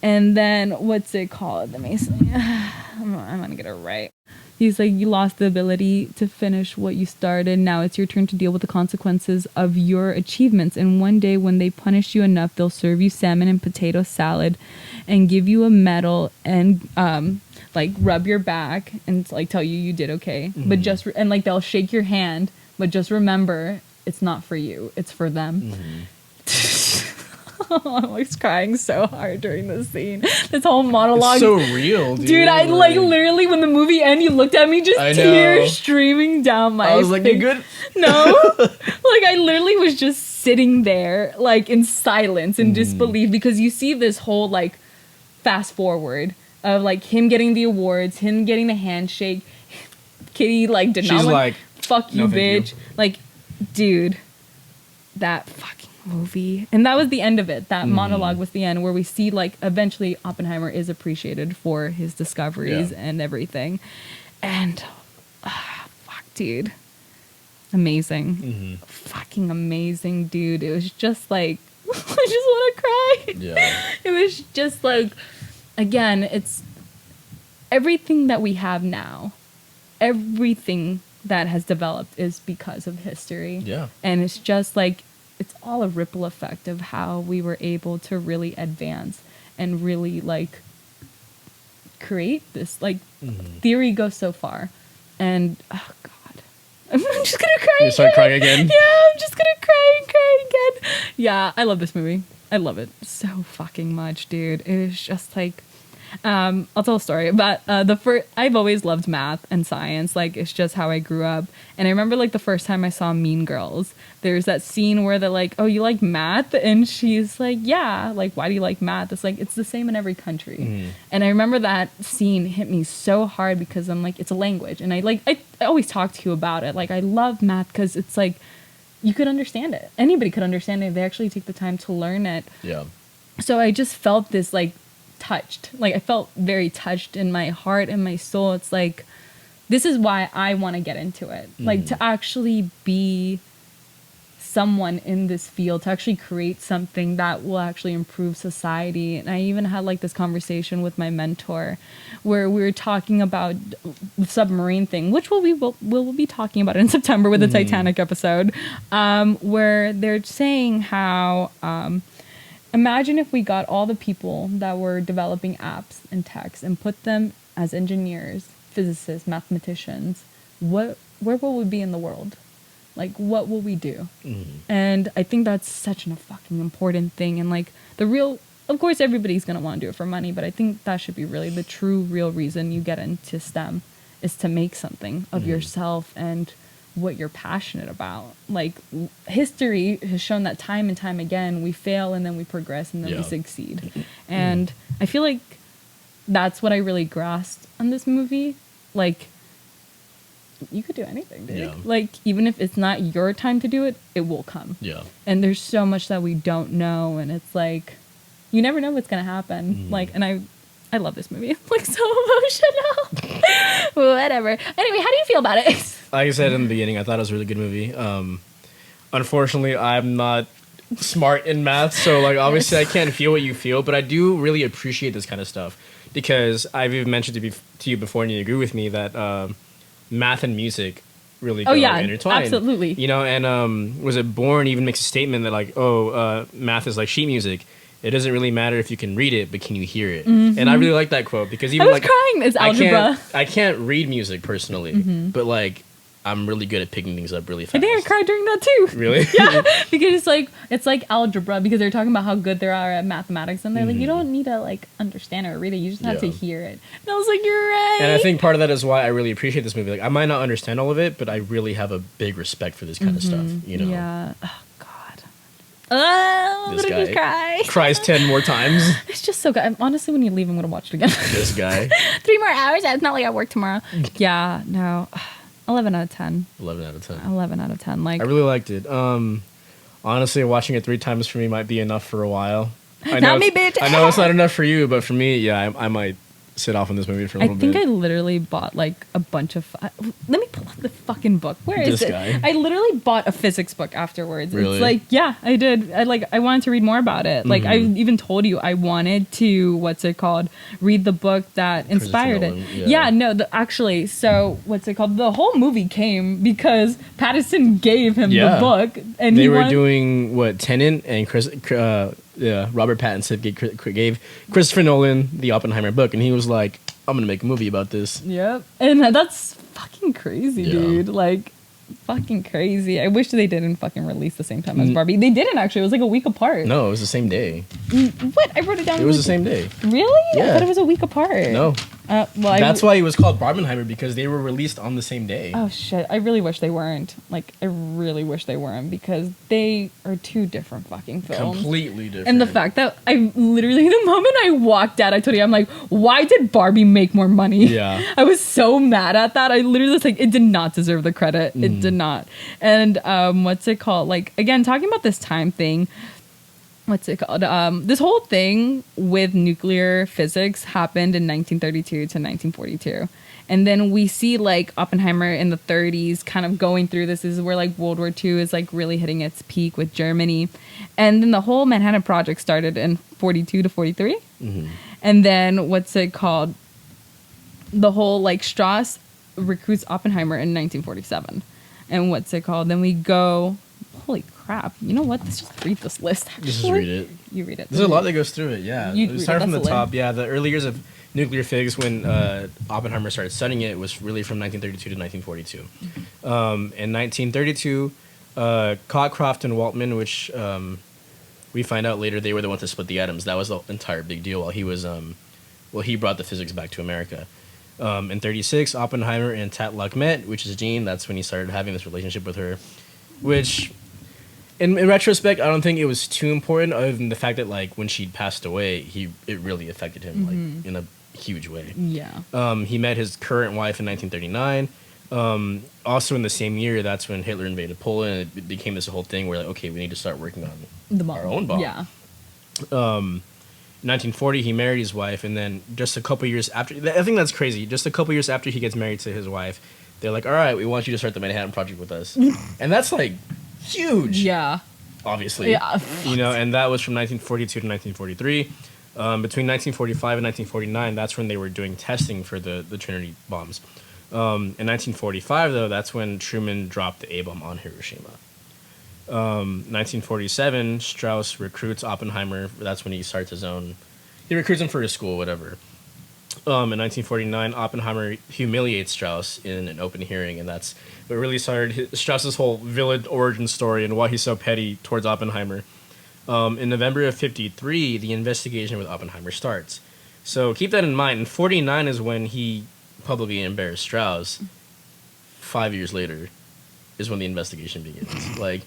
And then what's it called? The Mason. I'm gonna get it right. He's like, you lost the ability to finish what you started. Now it's your turn to deal with the consequences of your achievements. And one day when they punish you enough, they'll serve you salmon and potato salad and give you a medal and like rub your back and like tell you did okay. But just and like they'll shake your hand, but just remember it's not for you. It's for them. I was crying so hard during this scene. This whole monologue. It's so real, dude. Dude, I like literally when the movie ended, you looked at me, just tears streaming down my face. I was like, you good? No. Like, I literally was just sitting there, like, in silence and disbelief because you see this whole, like, fast forward of, like, him getting the awards, him getting the handshake. Kitty, like, did not like, fuck you, bitch. Like, dude, that fucking movie. And that was the end of it. That monologue was the end where we see like eventually Oppenheimer is appreciated for his discoveries and everything. And fuck, dude. Amazing. Fucking amazing, dude. It was just like I just want to cry. Yeah. It was just like, again, it's everything that we have now. Everything that has developed is because of history. Yeah. And it's just like it's all a ripple effect of how we were able to really advance and really like create this like theory goes so far. And oh god, I'm just gonna cry. You start crying again? Yeah, I'm just gonna cry again. Yeah, I love this movie. I love it so fucking much, dude. It was just like I'll tell a story about I've always loved math and science. Like, it's just how I grew up. And I remember, like, the first time I saw Mean Girls, there's that scene where they're like, oh, you like math? And she's like, yeah. Like, why do you like math? It's like, it's the same in every country. And I remember that scene hit me so hard because I'm like, it's a language. And I always talk to you about it. Like, I love math because it's like, you could understand it. Anybody could understand it if they actually take the time to learn it. Yeah. So I just felt this, like, touched. Like, I felt very touched in my heart and my soul. It's like, this is why I want to get into it. Like, to actually be someone in this field, to actually create something that will actually improve society. And I even had like this conversation with my mentor where we were talking about the submarine thing, which we'll be talking about in September with the Titanic episode, where they're saying how imagine if we got all the people that were developing apps and techs and put them as engineers, physicists, mathematicians. Where will we be in the world? Like, what will we do? And I think that's such a fucking important thing. And like of course, everybody's going to want to do it for money, but I think that should be really the true, real reason you get into STEM is to make something of yourself and what you're passionate about. Like history has shown that time and time again, we fail and then we progress and then we succeed. And I feel like that's what I really grasped on this movie. Like, you could do anything, dude. Yeah. Like, even if it's not your time to do it, it will come. Yeah. And there's so much that we don't know, and it's like, you never know what's gonna happen. Like, and I love this movie. I'm like so emotional. Whatever. Anyway, how do you feel about it? Like I said in the beginning, I thought it was a really good movie. Unfortunately, I'm not smart in math, so like obviously I can't feel what you feel, but I do really appreciate this kind of stuff because I've even mentioned to you before, and you agree with me that math and music really go intertwined. Absolutely. You know, and was it Bourne even makes a statement that like, math is like sheet music. It doesn't really matter if you can read it, but can you hear it? And I really like that quote because even I was crying. It's algebra. I can't read music personally, but like I'm really good at picking things up really fast. I think I cried during that too. Really? Yeah, because it's like algebra, because they're talking about how good they are at mathematics, and they're like, you don't need to like understand it or read it, you just have to hear it. And I was like, you're right. And I think part of that is why I really appreciate this movie. Like I might not understand all of it, but I really have a big respect for this kind of stuff. You know? Yeah. Oh God. Oh, I'm gonna just cry. Cries 10 more times. It's just so good. Honestly, when you leave, I'm gonna watch it again. This guy. 3 more hours. It's not like I work tomorrow. Yeah. No. 11 out of 10. 11 out of 10. 11 out of 10. Like, I really liked it. Honestly, watching it 3 times for me might be enough for a while. Not me, bitch. I know it's not enough for you, but for me, yeah, I might sit off on this movie for a little bit. I think I literally bought like a bunch of. Let me pull up the fucking book. Where is This it? guy. I literally bought a physics book afterwards. Really? It's like, yeah, I did. I wanted to read more about it. Like I even told you I wanted to read the book that inspired it. Yeah, no, actually, so what's it called? The whole movie came because Pattinson gave him the book, and they were doing what Tenet and Robert Pattinson gave Christopher Nolan the Oppenheimer book, and he was like, I'm gonna make a movie about this. Yep. And that's fucking crazy, dude. Like, fucking crazy. I wish they didn't fucking release the same time as Barbie. They didn't, actually. It was like a week apart. No, it was the same day. What? I wrote it down. It was the same day. Really? Yeah. I thought it was a week apart. No. Well, that's why it was called Barbenheimer, because they were released on the same day. Oh shit! I really wish they weren't. Like, I really wish they weren't, because they are 2 different fucking films. Completely different. And the fact that I literally, the moment I walked out, I told you, I'm like, why did Barbie make more money? Yeah. I was so mad at that. I literally was like, it did not deserve the credit. It did not. And what's it called? Like, again, talking about this time thing. What's it called? This whole thing with nuclear physics happened in 1932 to 1942. And then we see like Oppenheimer in the 30s kind of going through this. This is where like World War II is like really hitting its peak with Germany. And then the whole Manhattan Project started in 42 to 43. And then what's it called? The whole like Strauss recruits Oppenheimer in 1947. And what's it called? Then we go, holy crap. You know what? Let's just read this list. Actually. Just read it. You read it. There's a lot that goes through it, yeah. You start from the top. Yeah, the early years of nuclear physics when Oppenheimer started studying it was really from 1932 to 1942. In 1932, Cockcroft and Waltman, which we find out later they were the ones that split the atoms. That was the entire big deal while he was, he brought the physics back to America. In 36, Oppenheimer and Tatluck met, which is Jean. That's when he started having this relationship with her, which... In retrospect, I don't think it was too important, other than the fact that like when she passed away, it really affected him like in a huge way. Yeah. He met his current wife in 1939. Also in the same year, that's when Hitler invaded Poland. And it became this whole thing where like, okay, we need to start working on our own bomb. Yeah. In 1940, he married his wife, and then just a couple years after, I think that's crazy. Just a couple years after he gets married to his wife, they're like, all right, we want you to start the Manhattan Project with us, and that's like. Huge. Yeah. Obviously. Yeah. You know, and that was from 1942 to 1943. Between 1945 and 1949, that's when they were doing testing for the Trinity bombs. In 1945, though, that's when Truman dropped the A-bomb on Hiroshima. 1947, Strauss recruits Oppenheimer. That's when he starts his own... He recruits him for his school, whatever. In 1949, Oppenheimer humiliates Strauss in an open hearing, and that's what really started Strauss's whole villain origin story and why he's so petty towards Oppenheimer. In November of 1953, the investigation with Oppenheimer starts. So keep that in mind. In 1949 is when he publicly embarrassed Strauss. 5 years later, is when the investigation begins. Like,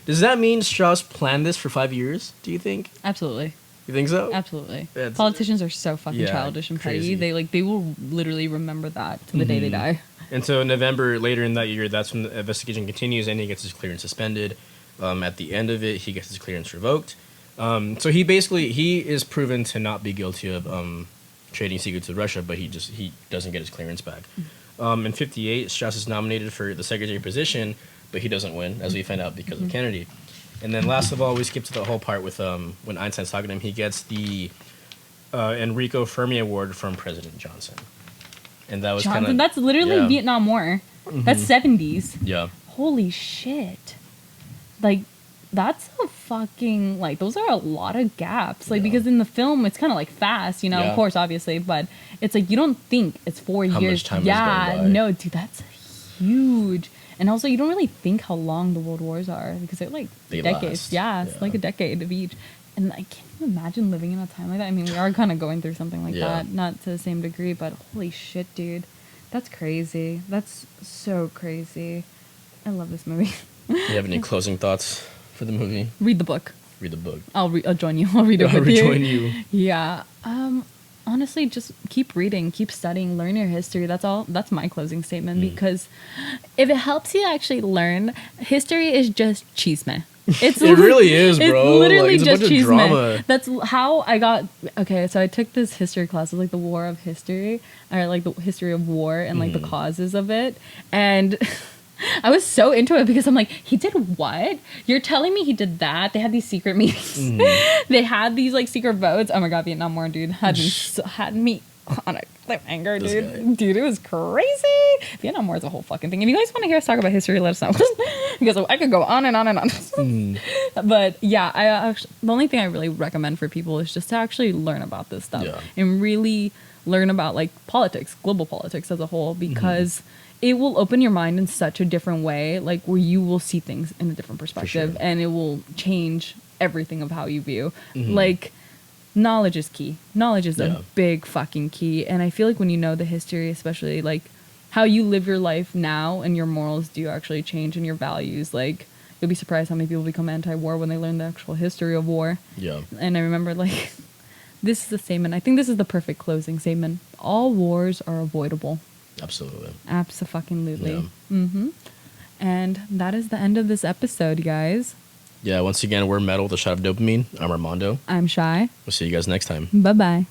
does that mean Strauss planned this for 5 years? Do you think? Absolutely. You think so? Absolutely. That's- Politicians are so fucking Yeah, childish and crazy. petty. They will literally remember that to the day they die. And so November later in that year, that's when the investigation continues, and he gets his clearance suspended. At the end of it, he gets his clearance revoked. So he is proven to not be guilty of trading secrets with Russia, but he doesn't get his clearance back. In '58, Strauss is nominated for the secretary position, but he doesn't win, as we find out because of Kennedy. And then last of all, we skip to the whole part with when Einstein's talking to him, he gets the Enrico Fermi Award from President Johnson. And that was kind Johnson, of... that's literally yeah. Vietnam War. That's 70s. Yeah. Holy shit. Like, that's a fucking, like, those are a lot of gaps. Like, Yeah. because in the film, it's kind of like fast, you know, Yeah. of course, obviously, but it's like, you don't think it's 4 How years. much time has yeah, gone by. no, dude, that's huge. And also, you don't really think how long the world wars are because they're like They decades. last. Yeah, it's Yeah. like a decade of each. And I can't even imagine living in a time like that. I mean, we are kind of going through something like Yeah. that, not to the same degree, but holy shit, dude. That's crazy. That's so crazy. I love this movie. Do you have any closing thoughts for the movie? Read the book. Read the book. I'll join you. I'll read it I'll with you. rejoin you. Yeah. Honestly, just keep reading, keep studying, learn your history. That's all. That's my closing statement because if it helps you actually learn, history is just chisme. It's It really is, bro. It's literally Like, it's a just bunch of chisme. drama. That's how I got. Okay, so I took this history class, like the war of history, or like the history of war and like the causes of it, and. I was so into it because I'm like, he did what? You're telling me he did that? They had these secret meetings. They had these like secret votes. Oh my god, Vietnam War, dude, had me on a cliffhanger, This dude. guy. Dude, it was crazy. Vietnam War is a whole fucking thing. If you guys want to hear us talk about history, let us know because I could go on and on and on. But yeah, I actually, the only thing I really recommend for people is just to actually learn about this stuff Yeah. and really learn about like politics, global politics as a whole, because it will open your mind in such a different way, like where you will see things in a different perspective sure. and it will change everything of how you view. Like, knowledge is key. Knowledge is Yeah. a big fucking key. And I feel like when you know the history, especially like how you live your life now and your morals do actually change and your values, like you'll be surprised how many people become anti-war when they learn the actual history of war. Yeah. And I remember like this is the statement. I think this is the perfect closing statement. All wars are avoidable. Absolutely. Abso-fucking-lutely. Yeah. And that is the end of this episode, guys. Yeah, once again, we're Metal with a Shot of Dopamine. I'm Armando. I'm Shy. We'll see you guys next time. Bye-bye.